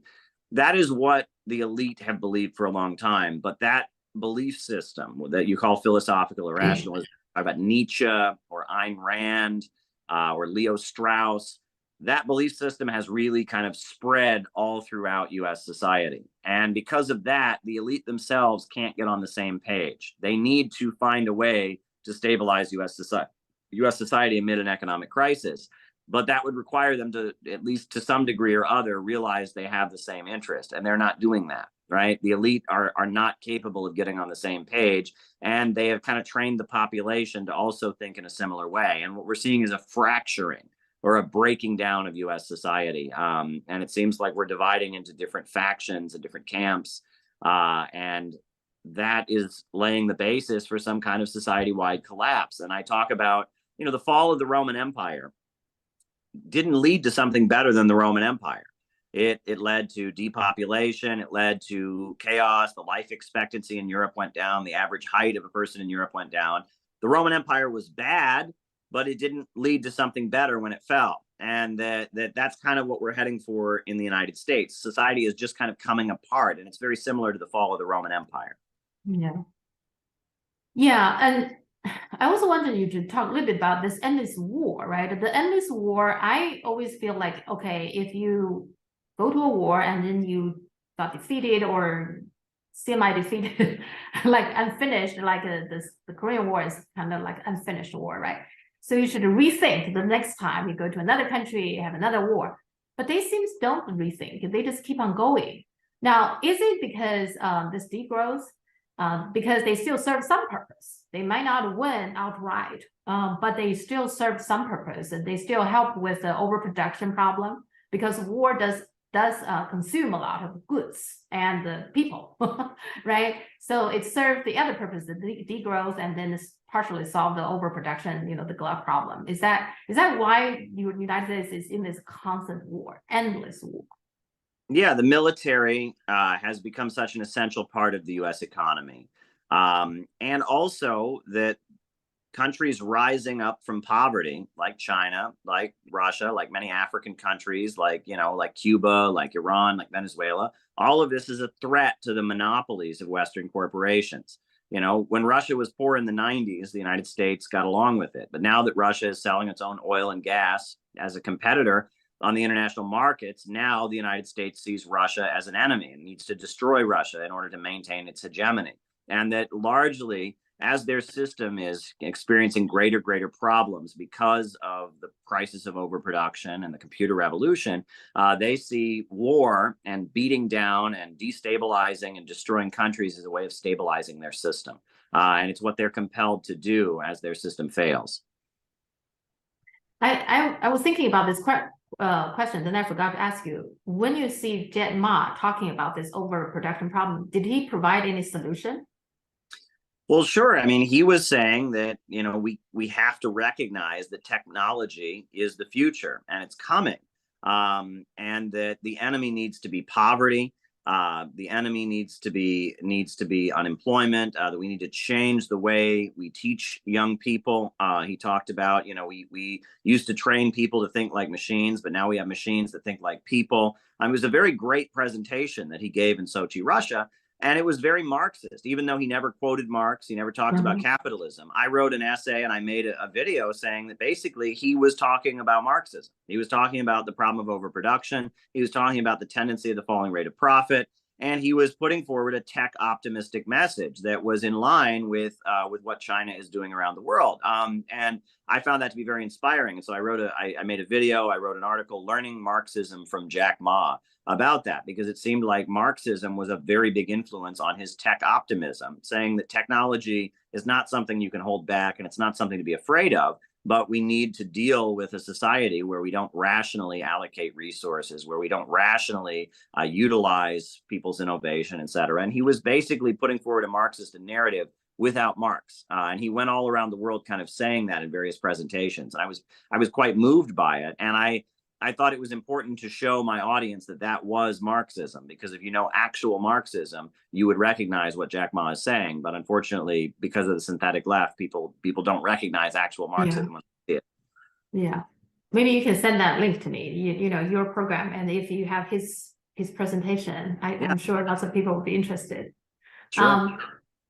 that is what the elite have believed for a long time. But that belief system that you call philosophical or rationalism, about Nietzsche or Ayn Rand or Leo Strauss, that belief system has really kind of spread all throughout U.S. society. And because of that, the elite themselves can't get on the same page. They need to find a way to stabilize U.S. society amid an economic crisis. But that would require them to, at least to some degree or other, realize they have the same interest. And they're not doing that, right? The elite are not capable of getting on the same page. And they have kind of trained the population to also think in a similar way. And what we're seeing is a fracturing or a breaking down of U.S. society. And it seems like we're dividing into different factions and different camps. And that is laying the basis for some kind of society-wide collapse. And I talk about, the fall of the Roman Empire didn't lead to something better than the Roman Empire. It led to depopulation. It led to chaos. The life expectancy in Europe went down. The average height of a person in Europe went down. The Roman Empire was bad, but it didn't lead to something better when it fell. And that's kind of what we're heading for in the United States. Society is just kind of coming apart, and it's very similar to the fall of the Roman Empire. Yeah. Yeah, and I also wanted you to talk a little bit about this endless war, right? The endless war, I always feel like, okay, if you go to a war and then you got defeated or semi-defeated, like unfinished, like the Korean War is kind of like unfinished war, right? So you should rethink the next time you go to another country, have another war. But they seem don't rethink, they just keep on going. Now, is it because this degrowth, because they still serve some purpose? They might not win outright, but they still serve some purpose, and they still help with the overproduction problem, because war does consume a lot of goods and the people, right? So it serves the other purpose, the degrowth, and then it's partially solve the overproduction, the glut problem. Is that why the United States is in this constant war, endless war? Yeah, the military has become such an essential part of the U.S. economy. And also that countries rising up from poverty, like China, like Russia, like many African countries, like Cuba, like Iran, like Venezuela, all of this is a threat to the monopolies of Western corporations. When Russia was poor in the 90s, the United States got along with it. But now that Russia is selling its own oil and gas as a competitor on the international markets, now the United States sees Russia as an enemy and needs to destroy Russia in order to maintain its hegemony. And that largely, as their system is experiencing greater problems because of the crisis of overproduction and the computer revolution, they see war and beating down and destabilizing and destroying countries as a way of stabilizing their system. And it's what they're compelled to do as their system fails. I was thinking about this question, then I forgot to ask you. When you see Jack Ma talking about this overproduction problem, did he provide any solution? Well, sure. I mean, he was saying that, we have to recognize that technology is the future and it's coming, and that the enemy needs to be poverty. The enemy needs to be unemployment, that we need to change the way we teach young people. He talked about, we used to train people to think like machines, but now we have machines that think like people. It was a very great presentation that he gave in Sochi, Russia. And it was very Marxist, even though he never quoted Marx. He never talked about capitalism. I wrote an essay and I made a video saying that basically he was talking about Marxism. He was talking about the problem of overproduction. He was talking about the tendency of the falling rate of profit. and he was putting forward a tech optimistic message that was in line with what China is doing around the world. And I found that to be very inspiring. And so I made a video, I wrote an article, Learning Marxism from Jack Ma, about that, because it seemed like Marxism was a very big influence on his tech optimism, saying that technology is not something you can hold back and it's not something to be afraid of. But we need to deal with a society where we don't rationally allocate resources, where we don't rationally utilize people's innovation, et cetera. And he was basically putting forward a Marxist narrative without Marx. And he went all around the world kind of saying that in various presentations. And I was quite moved by it. And I thought it was important to show my audience that that was Marxism, because if you know actual Marxism, you would recognize what Jack Ma is saying. But unfortunately, because of the synthetic left, people don't recognize actual Marxism when they see it. Yeah, maybe you can send that link to me. You know your program, and if you have his presentation, I'm sure lots of people will be interested. Sure.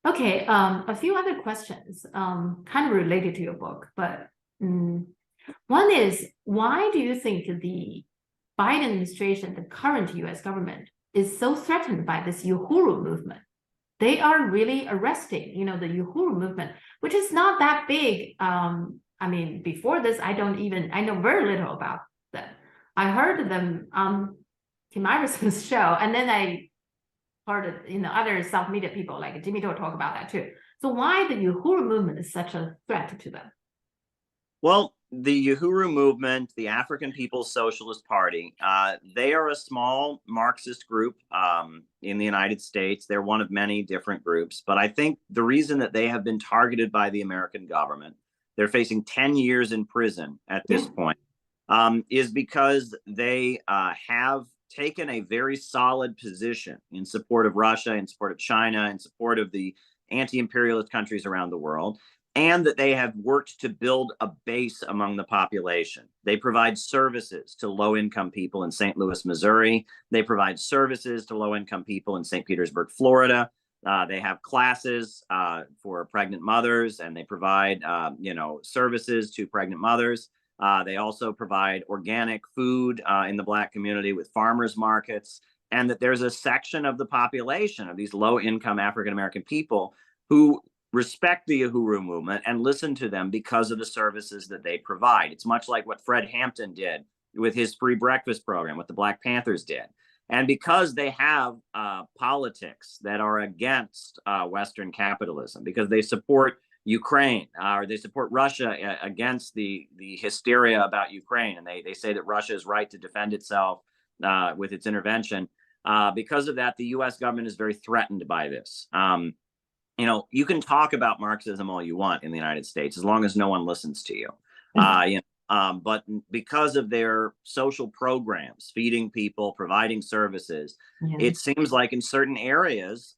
Okay. A few other questions, kind of related to your book, but. One is, why do you think the Biden administration, the current US government, is so threatened by this Uhuru movement? They are really arresting, the Uhuru movement, which is not that big. I mean, before this, I know very little about them. I heard them on Tim Iverson's show, and then I heard other South media people like Jimmy Dore talk about that too. So why the Uhuru movement is such a threat to them? Well, the Uhuru Movement, the African People's Socialist Party, they are a small Marxist group in the United States. They're one of many different groups. But I think the reason that they have been targeted by the American government, they're facing 10 years in prison at this point, is because they have taken a very solid position in support of Russia, in support of China, in support of the anti-imperialist countries around the world, and that they have worked to build a base among the population. They provide services to low-income people in St. Louis, Missouri. They provide services to low-income people in St. Petersburg, Florida. They have classes for pregnant mothers, and they provide, services to pregnant mothers. They also provide organic food in the Black community with farmers markets, and that there's a section of the population of these low-income African-American people who respect the Uhuru movement and listen to them because of the services that they provide. It's much like what Fred Hampton did with his free breakfast program, what the Black Panthers did. And because they have politics that are against Western capitalism, because they support Ukraine or they support Russia against the hysteria about Ukraine, and they say that Russia is right to defend itself with its intervention. Because of that, the U.S. government is very threatened by this. You can talk about Marxism all you want in the United States, as long as no one listens to you. But because of their social programs, feeding people, providing services, it seems like in certain areas,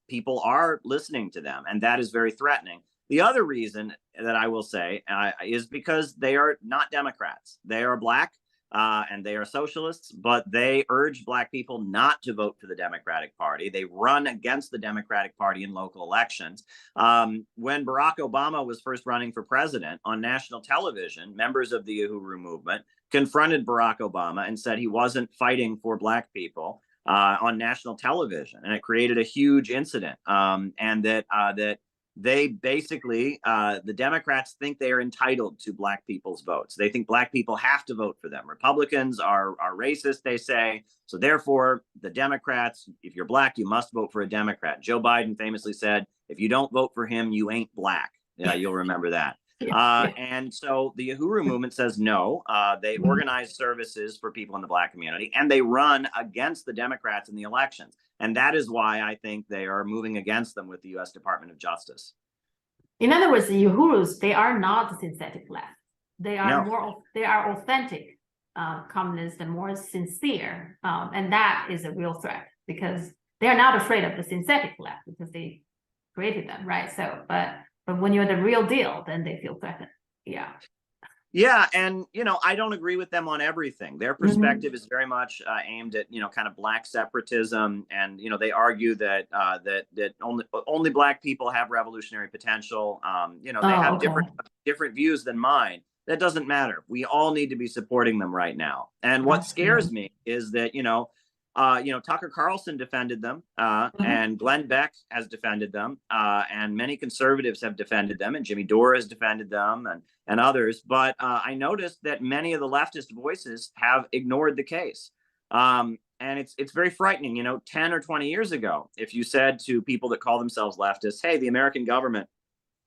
people are listening to them, and that is very threatening. The other reason that I will say is because they are not Democrats. They are Black. And they are socialists, but they urge Black people not to vote for the Democratic Party. They run against the Democratic Party in local elections. When Barack Obama was first running for president on national television, members of the Uhuru Movement confronted Barack Obama and said he wasn't fighting for Black people on national television, and it created a huge incident. And that they basically, the Democrats think they are entitled to Black people's votes. They think Black people have to vote for them. Republicans are racist, they say. So therefore, the Democrats, if you're Black, you must vote for a Democrat. Joe Biden famously said, if you don't vote for him, you ain't Black. You'll remember that. And so the Uhuru Movement says no. They organize services for people in the Black community, and they run against the Democrats in the elections. And that is why I think they are moving against them with the U.S. Department of Justice. In other words, the Uhurus, they are not synthetic left. They are they are authentic communists and more sincere. And that is a real threat, because they are not afraid of the synthetic left because they created them, right? So, but when you're the real deal, then they feel threatened. Yeah, and I don't agree with them on everything. Their perspective is very much aimed at kind of Black separatism, and they argue that that only Black people have revolutionary potential. They have different views than mine. That doesn't matter. We all need to be supporting them right now. And what scares me is that Tucker Carlson defended them, Mhm. and Glenn Beck has defended them, and many conservatives have defended them, and Jimmy Dore has defended them, and others. But I noticed that many of the leftist voices have ignored the case. And it's very frightening. 10 or 20 years ago, if you said to people that call themselves leftists, hey, the American government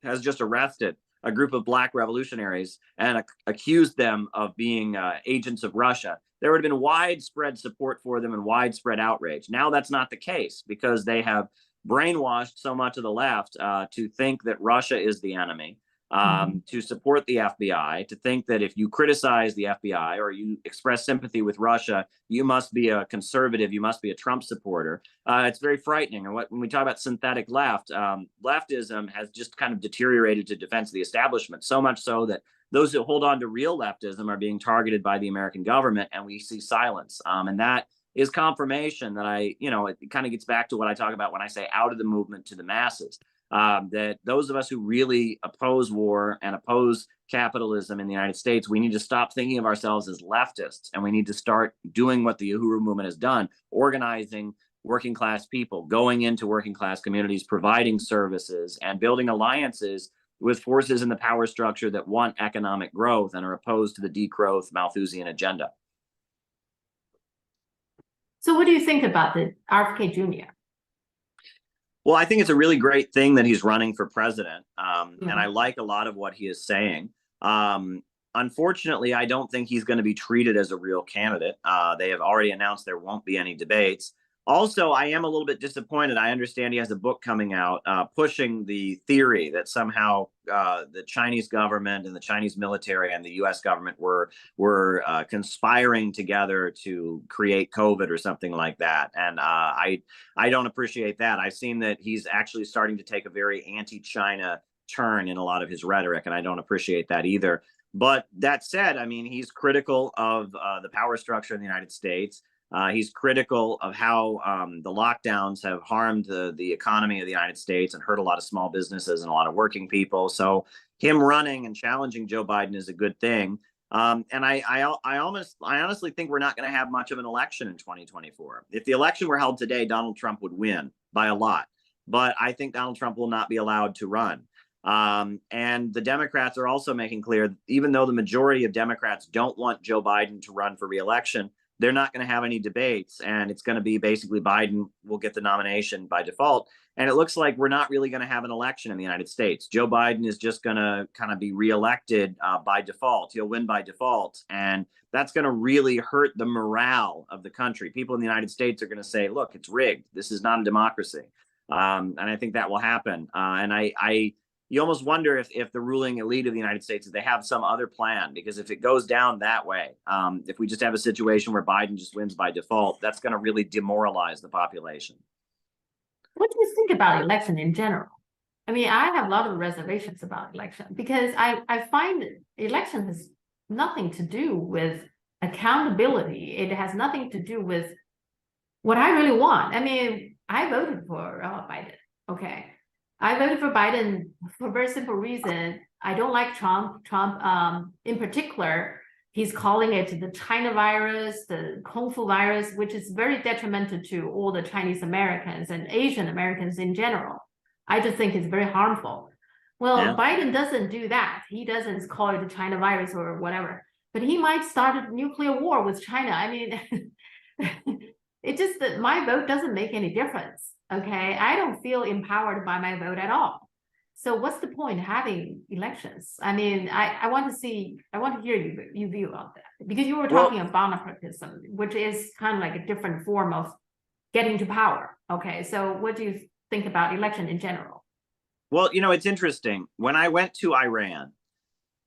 has just arrested a group of black revolutionaries and accused them of being agents of Russia, there would have been widespread support for them and widespread outrage. Now that's not the case because they have brainwashed so much of the left to think that Russia is the enemy, to support the FBI, to think that if you criticize the FBI or you express sympathy with Russia, you must be a conservative, you must be a Trump supporter. It's very frightening. And when we talk about synthetic left, leftism has just kind of deteriorated to defense of the establishment, so much so that those who hold on to real leftism are being targeted by the American government, and we see silence. And that is confirmation that it kind of gets back to what I talk about when I say out of the movement to the masses. That those of us who really oppose war and oppose capitalism in the United States, we need to stop thinking of ourselves as leftists, and we need to start doing what the Uhuru Movement has done, organizing working class people, going into working class communities, providing services, and building alliances with forces in the power structure that want economic growth and are opposed to the degrowth Malthusian agenda. So what do you think about the RFK Jr.? Well, I think it's a really great thing that he's running for president, and I like a lot of what he is saying. Unfortunately, I don't think he's going to be treated as a real candidate. They have already announced there won't be any debates. Also, I am a little bit disappointed. I understand he has a book coming out pushing the theory that somehow the Chinese government and the Chinese military and the U.S. government were conspiring together to create COVID or something like that. And I don't appreciate that. I've seen that he's actually starting to take a very anti-China turn in a lot of his rhetoric, and I don't appreciate that either. But that said, I mean, he's critical of the power structure in the United States. He's critical of how the lockdowns have harmed the economy of the United States and hurt a lot of small businesses and a lot of working people. So him running and challenging Joe Biden is a good thing. And I honestly think we're not going to have much of an election in 2024. If the election were held today, Donald Trump would win by a lot. But I think Donald Trump will not be allowed to run. And the Democrats are also making clear, even though the majority of Democrats don't want Joe Biden to run for re-election, they're not going to have any debates, and it's going to be basically Biden will get the nomination by default. And it looks like we're not really going to have an election in the United States. Joe Biden is just going to kind of be reelected by default. He'll win by default. And that's going to really hurt the morale of the country. People in the United States are going to say, look, it's rigged. This is not a democracy. And I think that will happen. And you almost wonder if the ruling elite of the United States, if they have some other plan, because if it goes down that way, if we just have a situation where Biden just wins by default, that's going to really demoralize the population. What do you think about election in general? I mean, I have a lot of reservations about election because I find election has nothing to do with accountability. It has nothing to do with what I really want. I mean, I voted for Biden. Okay. I voted for Biden for a very simple reason. I don't like Trump. Trump, in particular, he's calling it the China virus, the Kung Fu virus, which is very detrimental to all the Chinese Americans and Asian Americans in general. I just think it's very harmful. Well, yeah. Biden doesn't do that. He doesn't call it the China virus or whatever, but he might start a nuclear war with China. I mean, it just that my vote doesn't make any difference. Okay, I don't feel empowered by my vote at all. So what's the point of having elections? I mean, I want to hear your view about that, because you were talking about bonapartism, which is kind of like a different form of getting to power. Okay, so what do you think about election in general? Well, it's interesting. When I went to Iran,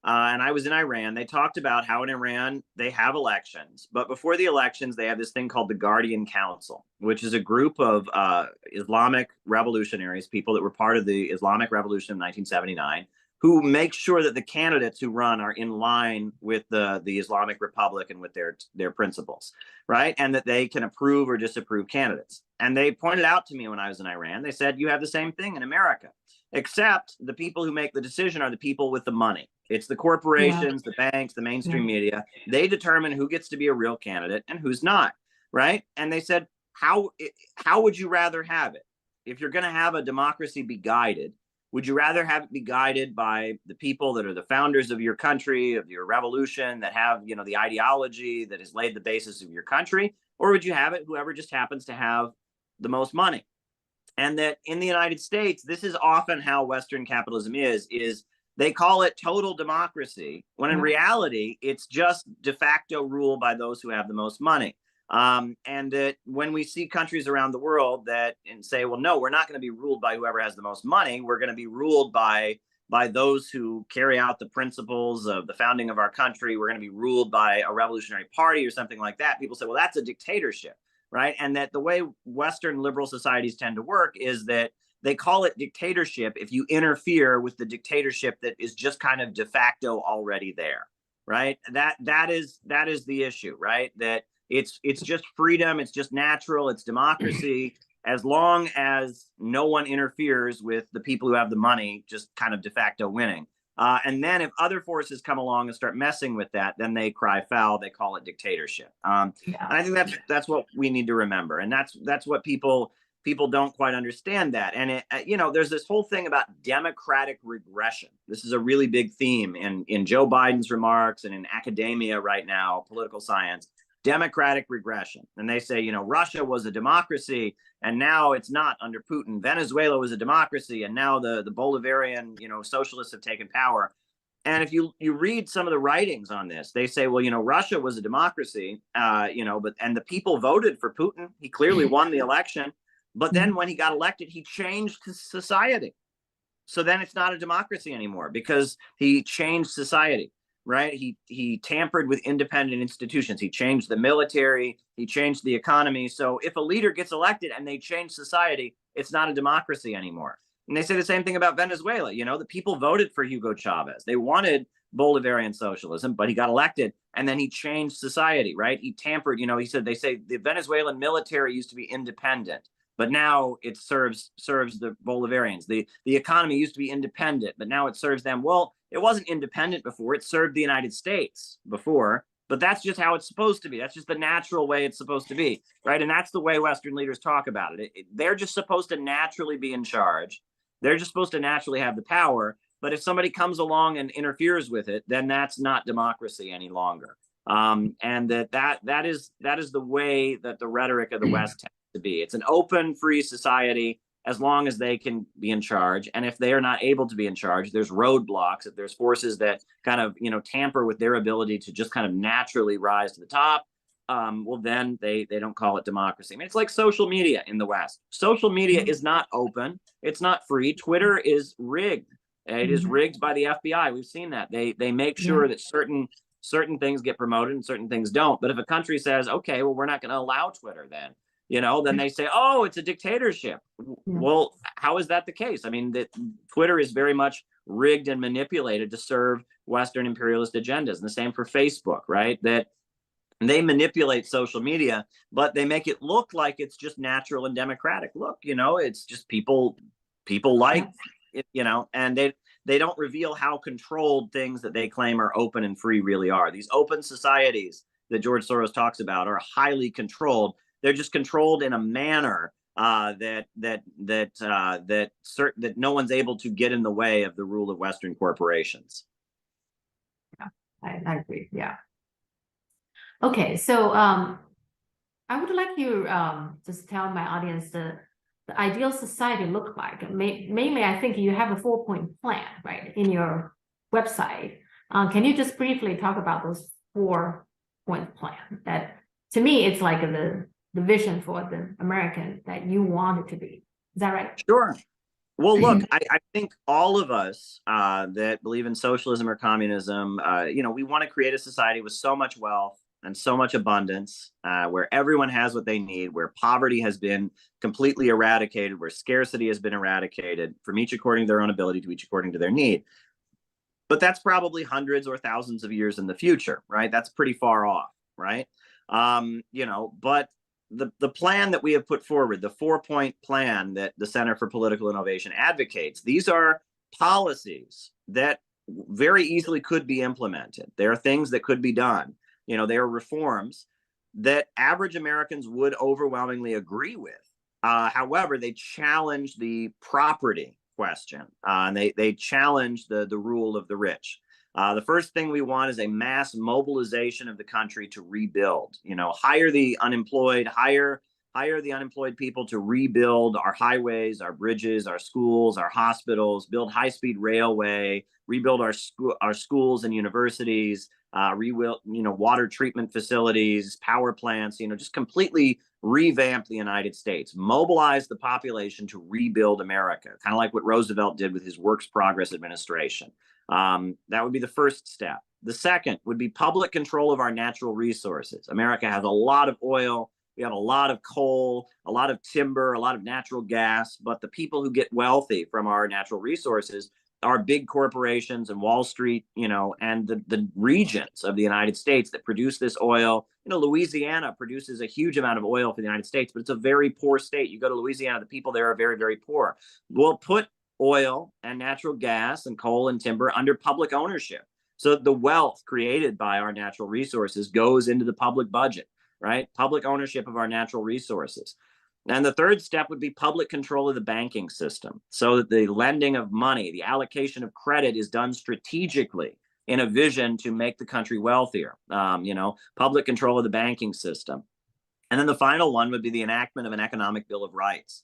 and I was in Iran, they talked about how in Iran they have elections, but before the elections, they have this thing called the Guardian Council, which is a group of Islamic revolutionaries, people that were part of the Islamic Revolution of 1979, who make sure that the candidates who run are in line with the Islamic Republic and with their principles, right? And that they can approve or disapprove candidates. And they pointed out to me when I was in Iran, they said, you have the same thing in America, except the people who make the decision are the people with the money. It's the corporations, the banks, the mainstream media. They determine who gets to be a real candidate and who's not. right? And they said, how would you rather have it? If you're going to have a democracy be guided, would you rather have it be guided by the people that are the founders of your country, of your revolution, that have, you know, the ideology that has laid the basis of your country? Or would you have it whoever just happens to have the most money? And that in the United States, this is often how Western capitalism is they call it total democracy, when in reality, it's just de facto rule by those who have the most money. And that when we see countries around the world that and say, well, no, we're not going to be ruled by whoever has the most money. We're going to be ruled by those who carry out the principles of the founding of our country. We're going to be ruled by a revolutionary party or something like that. People say, well, that's a dictatorship, right? And that the way Western liberal societies tend to work is that they call it dictatorship if you interfere with the dictatorship that is just kind of de facto already there, right? That is the issue, right? That it's just freedom, it's just natural, it's democracy, as long as no one interferes with the people who have the money just kind of de facto winning. And then if other forces come along and start messing with that, then they cry foul. They call it dictatorship. And I think that's what we need to remember. And that's what people don't quite understand that. And there's this whole thing about democratic regression. This is a really big theme in Joe Biden's remarks and in academia right now, political science. Democratic regression. And they say, Russia was a democracy and now it's not under Putin. Venezuela was a democracy and now the Bolivarian, socialists have taken power. And if you read some of the writings on this, they say, well, Russia was a democracy, but the people voted for Putin. He clearly won the election. But then when he got elected, he changed society. So then it's not a democracy anymore because he changed society. Right. He tampered with independent institutions. He changed the military. He changed the economy. So if a leader gets elected and they change society, it's not a democracy anymore. And they say the same thing about Venezuela. The people voted for Hugo Chavez. They wanted Bolivarian socialism, but he got elected and then he changed society. Right. He tampered. They say the Venezuelan military used to be independent, but now it serves the Bolivarians. The economy used to be independent, but now it serves them. Well, it wasn't independent before. It served the United States before, but that's just how it's supposed to be. That's just the natural way it's supposed to be, right? And that's the way Western leaders talk about it. They're just supposed to naturally be in charge. They're just supposed to naturally have the power. But if somebody comes along and interferes with it, then that's not democracy any longer. And that is the way that the rhetoric of the West tends to be. It's an open, free society as long as they can be in charge. And if they are not able to be in charge, there's roadblocks. If there's forces that kind of, tamper with their ability to just kind of naturally rise to the top, well, then they don't call it democracy. I mean, it's like social media in the West. Social media is not open. It's not free. Twitter is rigged. It is rigged by the FBI. We've seen that. They make sure that certain things get promoted and certain things don't. But if a country says, okay, well, we're not going to allow Twitter then, then they say, oh, it's a dictatorship. Well, how is that the case? I mean, Twitter is very much rigged and manipulated to serve Western imperialist agendas. And the same for Facebook, right? That they manipulate social media, but they make it look like it's just natural and democratic. Look, it's just people like it, and they don't reveal how controlled things that they claim are open and free really are. These open societies that George Soros talks about are highly controlled. They're just controlled in a manner that no one's able to get in the way of the rule of Western corporations. Yeah, I agree. Yeah. Okay, so I would like you just tell my audience the ideal society look like. Mainly, I think you have a 4-point plan, right, in your website. Can you just briefly talk about those 4-point plan? That to me, it's like the vision for the American that you want it to be. Is that right? Sure. Well, look, I think all of us that believe in socialism or communism, we want to create a society with so much wealth and so much abundance, where everyone has what they need, where poverty has been completely eradicated, where scarcity has been eradicated, from each according to their own ability to each according to their need. But that's probably hundreds or thousands of years in the future, right? That's pretty far off, right? But the plan that we have put forward, the 4-point plan that the Center for Political Innovation advocates, these are policies that very easily could be implemented. There are things that could be done. There are reforms, that average Americans would overwhelmingly agree with. However, they challenge the property question, and they challenge the rule of the rich. The first thing we want is a mass mobilization of the country to rebuild. Hire the unemployed, hire the unemployed people to rebuild our highways, our bridges, our schools, our hospitals, build high-speed railway, rebuild our schools and universities, rebuild, water treatment facilities, power plants, just completely revamp the United States, mobilize the population to rebuild America, kind of like what Roosevelt did with his Works Progress Administration. That would be the first step. The second would be public control of our natural resources. America has a lot of oil. We have a lot of coal, a lot of timber, a lot of natural gas, but the people who get wealthy from our natural resources are big corporations and Wall Street, and the regions of the United States that produce this oil. Louisiana produces a huge amount of oil for the United States, but it's a very poor state. You go to Louisiana, the people there are very, very poor. We'll put oil and natural gas and coal and timber under public ownership, so that the wealth created by our natural resources goes into the public budget, right? Public ownership of our natural resources. And the third step would be public control of the banking system, so that the lending of money, the allocation of credit is done strategically in a vision to make the country wealthier. Public control of the banking system. And then the final one would be the enactment of an economic bill of rights.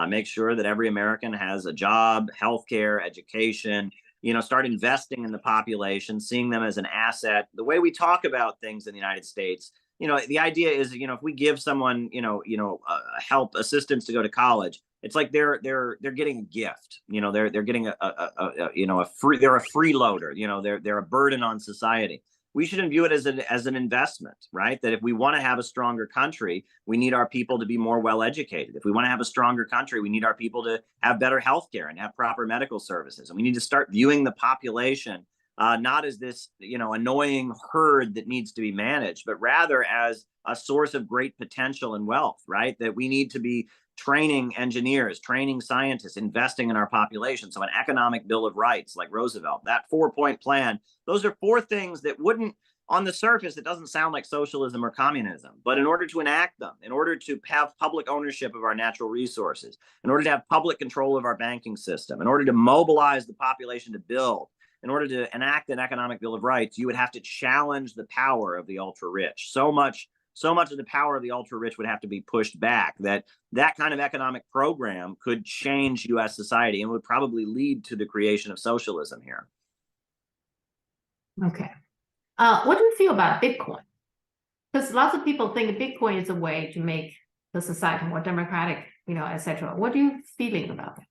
Make sure that every American has a job, healthcare, education, start investing in the population, seeing them as an asset. The way we talk about things in the United States, the idea is, if we give someone, help, assistance to go to college, it's like they're getting a gift. They're getting they're a freeloader. They're a burden on society. We shouldn't view it as an investment, right? That if we want to have a stronger country, we need our people to be more well educated. If we want to have a stronger country, we need our people to have better health care and have proper medical services. And we need to start viewing the population not as this, annoying herd that needs to be managed, but rather as a source of great potential and wealth, right? That we need to be training engineers, training scientists, investing in our population. So an economic bill of rights like Roosevelt, that 4-point plan, those are 4 things that wouldn't, on the surface, it doesn't sound like socialism or communism. But in order to enact them, in order to have public ownership of our natural resources, in order to have public control of our banking system, in order to mobilize the population to build, in order to enact an economic bill of rights, you would have to challenge the power of the ultra rich. So much of the power of the ultra rich would have to be pushed back, that kind of economic program could change U.S. society and would probably lead to the creation of socialism here. Okay. What do you feel about Bitcoin? Because lots of people think Bitcoin is a way to make the society more democratic, etc. What are you feeling about it?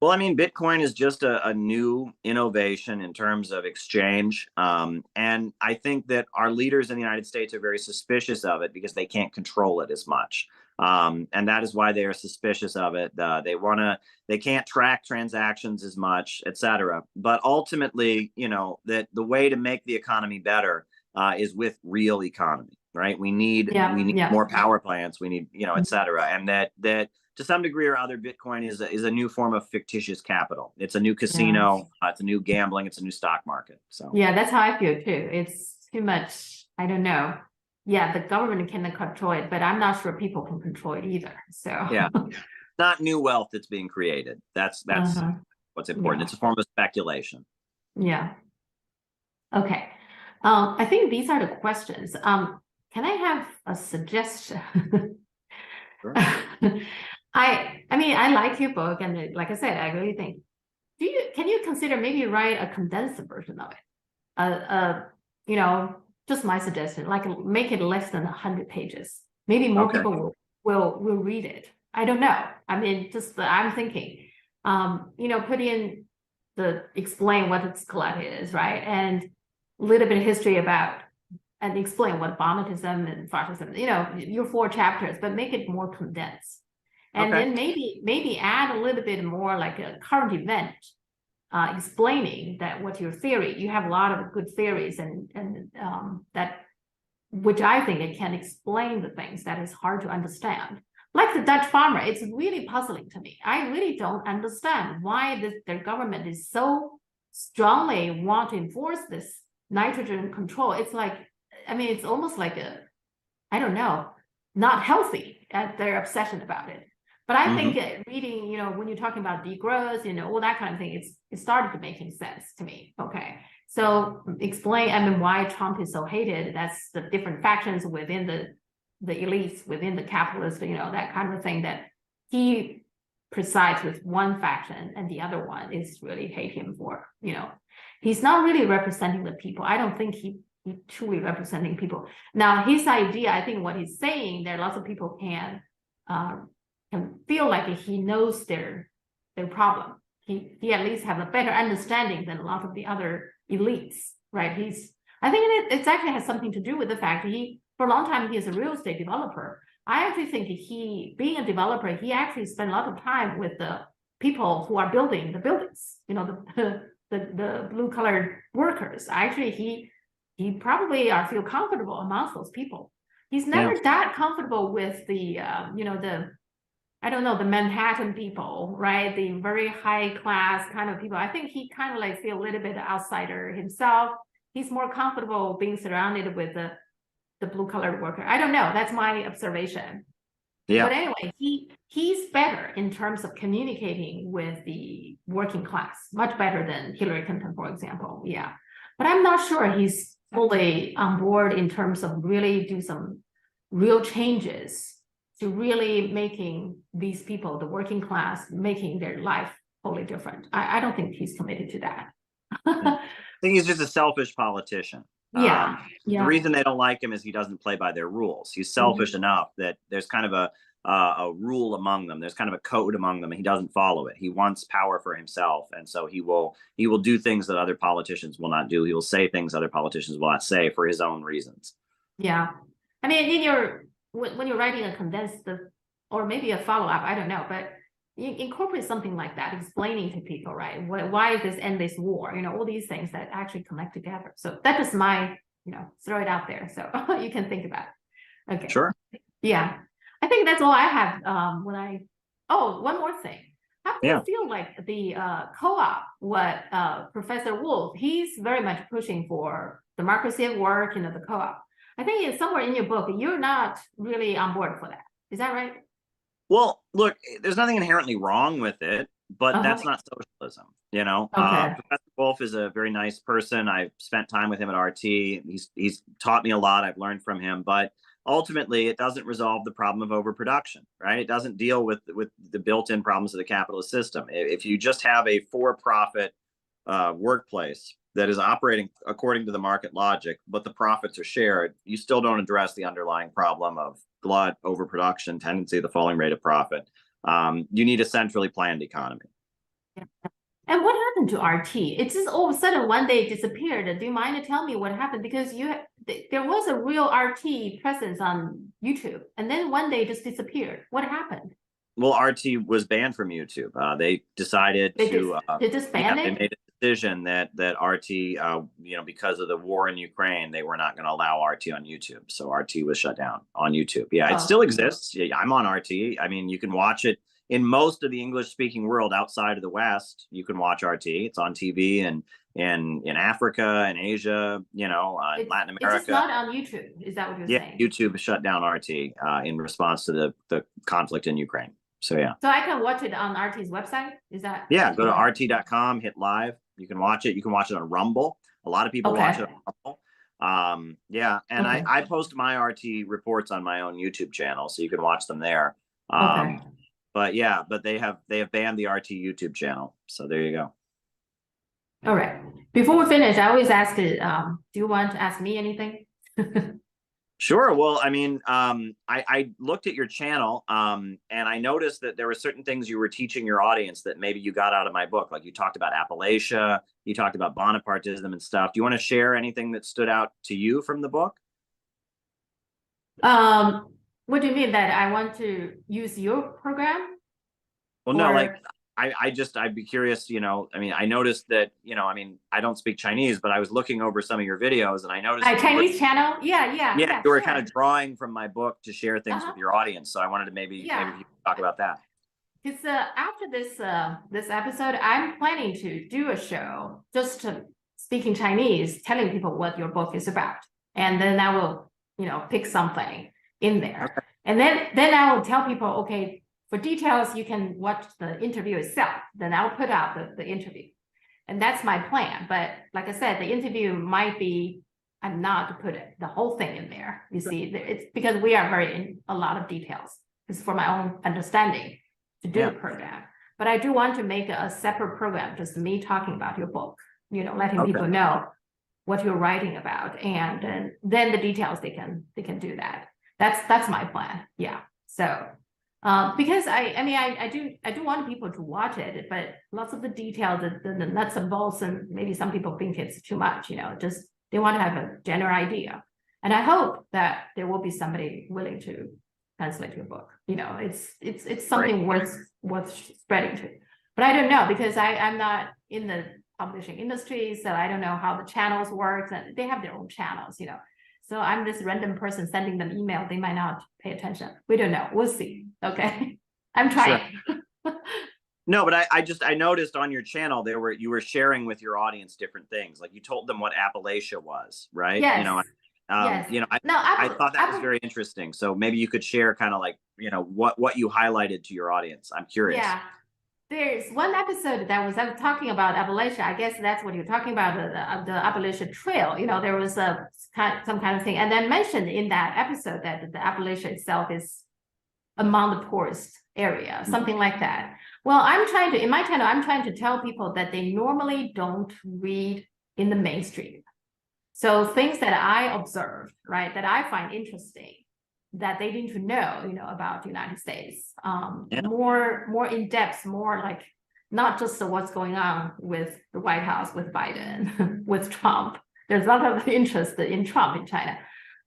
Well, I mean, Bitcoin is just a new innovation in terms of exchange. And I think that our leaders in the United States are very suspicious of it because they can't control it as much. And that is why they are suspicious of it. They can't track transactions as much, et cetera. But ultimately, that the way to make the economy better is with real economy, right? We need more power plants. We need, et cetera. And that to some degree or other, Bitcoin is a new form of fictitious capital. It's a new casino. It's a new gambling. It's a new stock market. So yeah, that's how I feel too. It's too much. I don't know. Yeah, the government cannot control it, but I'm not sure people can control it either. So yeah, not new wealth that's being created. That's what's important. It's a form of speculation. Yeah. Okay. I think these are the questions. Can I have a suggestion? Sure. I mean, I like your book, and like I said, I really think. Can you consider maybe write a condensed version of it? Just my suggestion, like make it less than 100 pages. Maybe more people will read it. I don't know. I mean, I'm thinking, put in explain what its collected is, right, and a little bit of history about, and explain what Bonatism and fascism, your 4 chapters, but make it more condensed. And then maybe add a little bit more like a current event, explaining that what your theory, you have a lot of good theories and that, which I think it can explain the things that is hard to understand. Like the Dutch farmer, it's really puzzling to me. I really don't understand why their government is so strongly want to enforce this nitrogen control. It's like, I mean, it's almost like I don't know, not healthy at their obsession about it. But I think reading, when you're talking about degrowth, all that kind of thing, it started making sense to me. Okay. So explain, why Trump is so hated. That's the different factions within the elites, within the capitalists, that kind of thing, that he presides with one faction and the other one is really hate him for, he's not really representing the people. I don't think he truly representing people. Now, his idea, I think what he's saying, there lots of people can feel like he knows their problem. He at least have a better understanding than a lot of the other elites, right? I think it actually has something to do with the fact that for a long time, he is a real estate developer. I actually think being a developer, he actually spent a lot of time with the people who are building the buildings, the blue-collar workers. Actually, he probably feel comfortable amongst those people. He's never that comfortable with the I don't know, the Manhattan people, right? The very high class kind of people. I think he kind of like feel a little bit outsider himself. He's more comfortable being surrounded with the blue colored worker. I don't know. That's my observation. Yeah. But anyway, he's better in terms of communicating with the working class, much better than Hillary Clinton, for example. Yeah. But I'm not sure he's fully on board in terms of really do some real changes to really making these people, the working class, making their life totally different. I don't think he's committed to that. I think he's just a selfish politician. The reason they don't like him is he doesn't play by their rules. He's selfish enough that there's kind of a rule among them. There's kind of a code among them, and he doesn't follow it. He wants power for himself, and so he will do things that other politicians will not do. He will say things other politicians will not say for his own reasons. Yeah, when you're writing a condensed or maybe a follow-up, I don't know, but you incorporate something like that, explaining to people, right? Why is this endless war? All these things that actually connect together. So that is my, throw it out there. So you can think about it. Okay. Sure. Yeah. I think that's all I have. One more thing. How do you feel like the co-op, Professor Wolf, he's very much pushing for democracy at work, the co-op. I think it's somewhere in your book, you're not really on board for that. Is that right? Well, look, there's nothing inherently wrong with it, but that's not socialism. Professor Wolf is a very nice person. I've spent time with him at RT. He's taught me a lot. I've learned from him, but ultimately it doesn't resolve the problem of overproduction, right? It doesn't deal with the built-in problems of the capitalist system. If you just have a for-profit workplace that is operating according to the market logic, but the profits are shared, you still don't address the underlying problem of glut, overproduction, tendency of the falling rate of profit. You need a centrally planned economy. Yeah. And what happened to RT? It just all of a sudden one day disappeared. Do you mind to tell me what happened? Because there was a real RT presence on YouTube, and then one day just disappeared. What happened? Well, RT was banned from YouTube. They decided they just ban it. They made a decision that RT, because of the war in Ukraine, they were not going to allow RT on YouTube. So RT was shut down on YouTube. Yeah, it still exists. Yeah, I'm on RT. You can watch it in most of the English-speaking world outside of the West. You can watch RT. It's on TV and in Africa and Asia, Latin America. It's not on YouTube. Is that what you're saying? Yeah, YouTube shut down RT in response to the conflict in Ukraine. So yeah. So I can watch it on RT's website? Is that? Yeah, go to rt.com, hit live. You can watch it. You can watch it on Rumble. A lot of people watch it on Rumble. Yeah, and I post my RT reports on my own YouTube channel, so you can watch them there. But they have banned the RT YouTube channel. So there you go. All right. Before we finish, I always ask it, do you want to ask me anything? Sure. Well, I looked at your channel and I noticed that there were certain things you were teaching your audience that maybe you got out of my book. Like you talked about Appalachia, you talked about Bonapartism and stuff. Do you want to share anything that stood out to you from the book? What do you mean, that I want to use your program? Well, no, like I'd be curious, I noticed that, I don't speak Chinese, but I was looking over some of your videos and I noticed Chinese channel. Yeah. You were kind of drawing from my book to share things with your audience. So I wanted to maybe you could talk about that. Because after this episode, I'm planning to do a show just to speak in Chinese, telling people what your book is about. And then I will, pick something. in there. Okay. And then I will tell people, okay, for details, you can watch the interview itself. Then I'll put out the interview. And that's my plan. But like I said, the interview might be, I'm not to put the whole thing in there. You see, it's because we are very in a lot of details. It's for my own understanding to do a program. But I do want to make a separate program, just me talking about your book, you know, letting people know what you're writing about, and then the details they can do that. That's my plan. Yeah. So because I do want people to watch it, but lots of the detail, the nuts and bolts, and maybe some people think it's too much, you know, just they want to have a general idea. And I hope that there will be somebody willing to translate your book. You know, it's something worth spreading to. But I don't know, because I'm not in the publishing industry, so I don't know how the channels work. And they have their own channels, you know. So I'm this random person sending them email. They might not pay attention. We don't know. We'll see. Okay. I'm trying. Sure. No, but I noticed on your channel you were sharing with your audience different things. Like you told them what Appalachia was, right? Yes. You know, Yes. you know, I thought that was very interesting. So maybe you could share kind of like, you know, what you highlighted to your audience. I'm curious. Yeah. There's one episode that was talking about Appalachia. I guess that's what you're talking about, the Appalachian Trail. You know, there was some kind of thing. And then mentioned in that episode that the Appalachia itself is among the poorest area, something like that. Well, in my channel, I'm trying to tell people that they normally don't read in the mainstream. So things that I observed, right, that I find interesting, that they need to know, you know, about the United States, more in depth, more like not just what's going on with the White House, with Biden, with Trump. There's a lot of interest in Trump in China,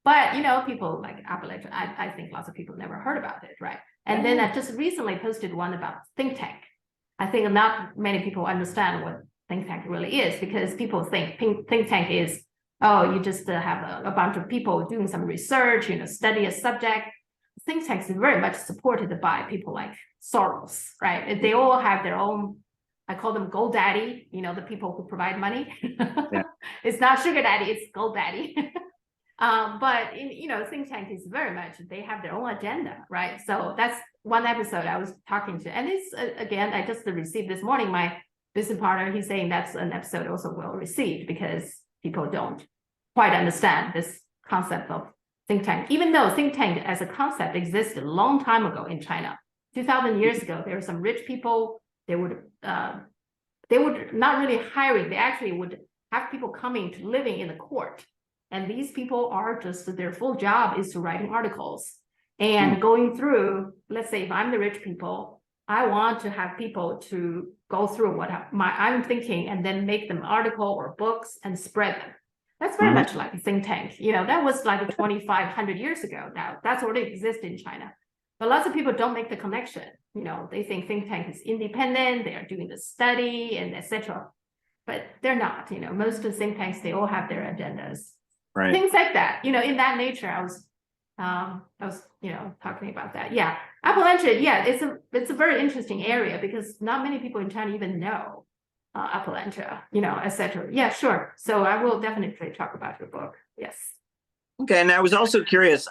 but you know, people like Appalachia, I think lots of people never heard about it, right? And then I just recently posted one about think tank. I think not many people understand what think tank really is, because people think think tank is, oh, you just have a bunch of people doing some research, you know, study a subject. Think tanks are very much supported by people like Soros, right? They all have their own, I call them gold daddy, you know, the people who provide money. Yeah. It's not sugar daddy, it's gold daddy. But you know, think tank is very much, they have their own agenda, right? So that's one episode I was talking to. And it's, again, I just received this morning, my business partner, he's saying that's an episode also well received, because people don't quite understand this concept of think tank, even though think tank as a concept existed a long time ago in China. 2000 years ago, there were some rich people, they would not really hiring, they actually would have people coming to living in the court. And these people are just, their full job is to writing articles and going through, let's say if I'm the rich people, I want to have people to go through what I'm thinking and then make them article or books and spread them. That's very much like a think tank. You know, that was like 2,500 years ago. Now that's already exists in China. But lots of people don't make the connection. You know, they think think tank is independent, they are doing the study and etc. But they're not, you know, most of the think tanks, they all have their agendas. Right. Things like that. You know, in that nature, I was, you know, talking about that. Yeah. Appalachia, yeah, it's a very interesting area, because not many people in China even know Appalachia, you know, etc. Yeah, sure. So I will definitely talk about your book. Yes. Okay, and I was also curious,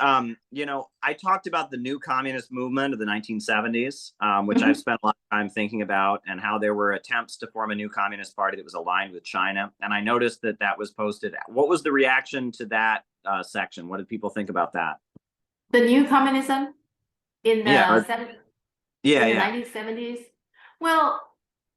you know, I talked about the new communist movement of the 1970s, which I've spent a lot of time thinking about, and how there were attempts to form a new communist party that was aligned with China. And I noticed that was posted. What was the reaction to that section? What did people think about that? The new communism in the 1970s? Well,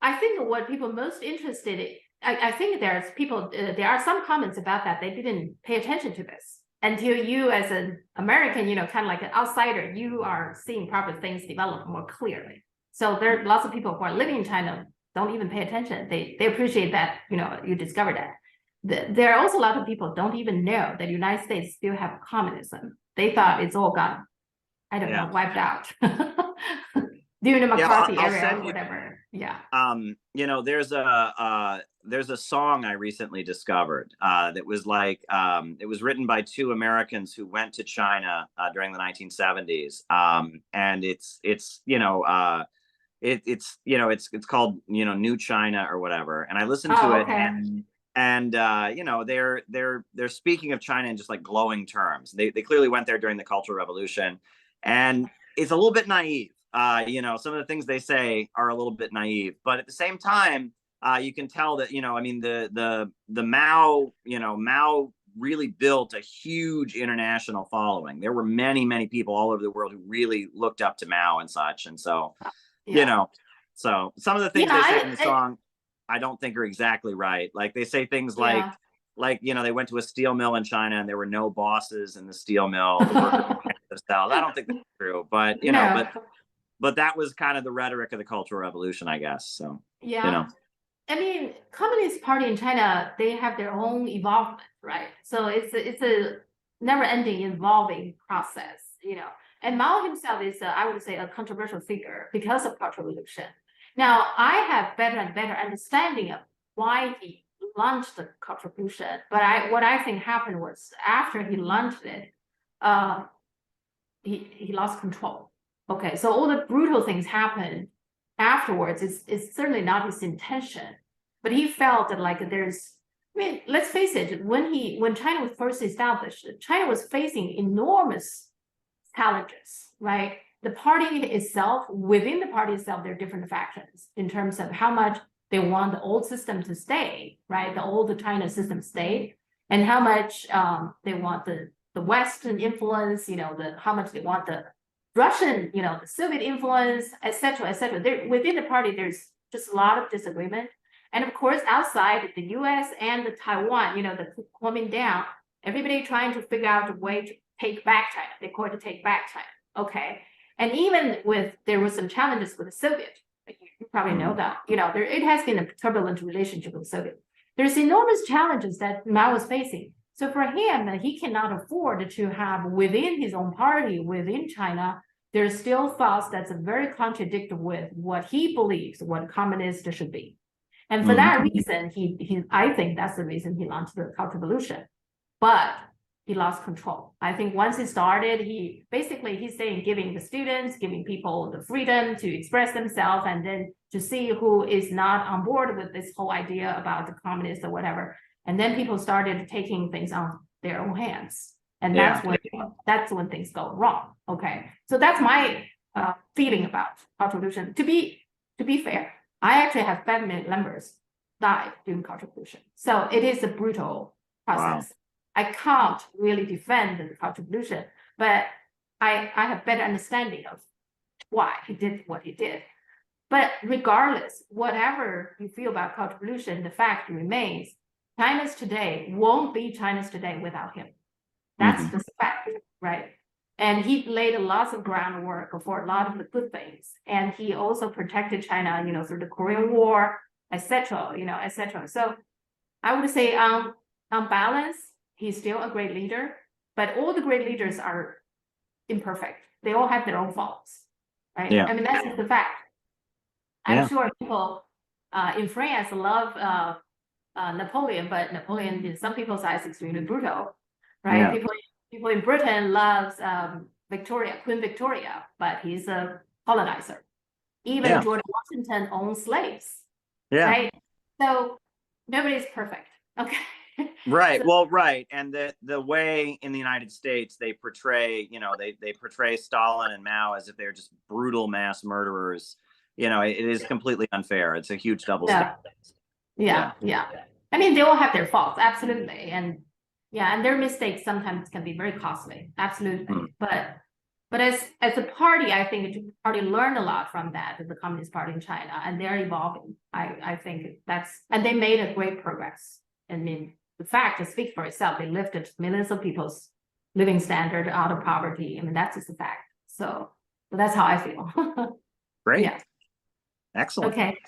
I think what people most interested in, I think there's people, there are some comments about that. They didn't pay attention to this until you, as an American, you know, kind of like an outsider, you are seeing probably things develop more clearly. So there are lots of people who are living in China don't even pay attention. They appreciate that, you know, you discovered that. There are also a lot of people don't even know that the United States still have communism. They thought it's all gone, I don't know, wiped out during the McCarthy era or whatever. Yeah. You know, there's a song I recently discovered that was like, it was written by two Americans who went to China during the 1970s. And it's you know, it's you know, it's called, you know, New China or whatever. And I listened to it, and And you know, they're speaking of China in just like glowing terms. They clearly went there during the Cultural Revolution, and it's a little bit naive. You know, some of the things they say are a little bit naive, but at the same time, you can tell that, you know, I mean, the Mao, you know, Mao really built a huge international following. There were many people all over the world who really looked up to Mao and such. And so, you know, so some of the things they say in the song, I don't think are exactly right. Like they say things like, you know, they went to a steel mill in China and there were no bosses in the steel mill. The workers themselves. I don't think that's true, but you know, but that was kind of the rhetoric of the Cultural Revolution, I guess. So, you know. I mean, Communist Party in China, they have their own evolvement, right? So it's a never-ending evolving process, you know. And Mao himself is, I would say, a controversial figure because of Cultural Revolution. Now, I have better and better understanding of why he launched the Cultural Revolution, but what I think happened was after he launched it, he lost control. Okay, so all the brutal things happened afterwards. It's certainly not his intention, but he felt that like there's, I mean, let's face it, when China was first established, China was facing enormous challenges, right? The party itself, within the party itself, there are different factions in terms of how much they want the old system to stay, right? The old China system stay, and how much they want the Western influence, you know, how much they want the Russian, you know, the Soviet influence, et cetera, et cetera. Within the party, there's just a lot of disagreement. And of course, outside the US and the Taiwan, you know, the coming down, everybody trying to figure out a way to take back China. They call it to take back China. Okay. And even there was some challenges with the Soviet. You probably know that, you know, it has been a turbulent relationship with the Soviet. There's enormous challenges that Mao was facing. So for him, he cannot afford to have within his own party, within China, there's still thoughts that's very contradictory with what he believes, what communist should be. And for that reason, I think that's the reason he launched the Cultural Revolution. But he lost control. I think once he started, he's saying giving the students, giving people the freedom to express themselves, and then to see who is not on board with this whole idea about the communists or whatever. And then people started taking things on their own hands. And that's when things go wrong. Okay. So that's my feeling about Cultural Revolution. To be fair, I actually have family members died during Cultural Revolution. So it is a brutal process. Wow. I can't really defend the Cultural Revolution, but I have better understanding of why he did what he did. But regardless, whatever you feel about Cultural Revolution, the fact remains, China's today won't be China's today without him. That's the fact, right? And he laid lots of groundwork for a lot of the good things. And he also protected China, you know, through the Korean War, et cetera, you know, et cetera. So I would say on balance, he's still a great leader, but all the great leaders are imperfect. They all have their own faults, right? Yeah. I mean, that's just the fact. I'm sure people in France love Napoleon, but Napoleon, in some people's eyes, is extremely brutal, right? Yeah. People in Britain loves Queen Victoria, but he's a colonizer. Even George Washington owned slaves, right? So nobody's perfect, okay? Right. So, well, right. And the way in the United States they portray, you know, they portray Stalin and Mao as if they're just brutal mass murderers. You know, it is completely unfair. It's a huge double standard. Yeah. I mean, they all have their faults, absolutely, and their mistakes sometimes can be very costly, absolutely. But as a party, I think the party learned a lot from that, the Communist Party in China, and they're evolving. I think and they made a great progress. I mean, the fact speaks for itself. They lifted millions of people's living standard out of poverty. I mean, that's just a fact. So that's how I feel. Great. Yeah. Excellent. Okay.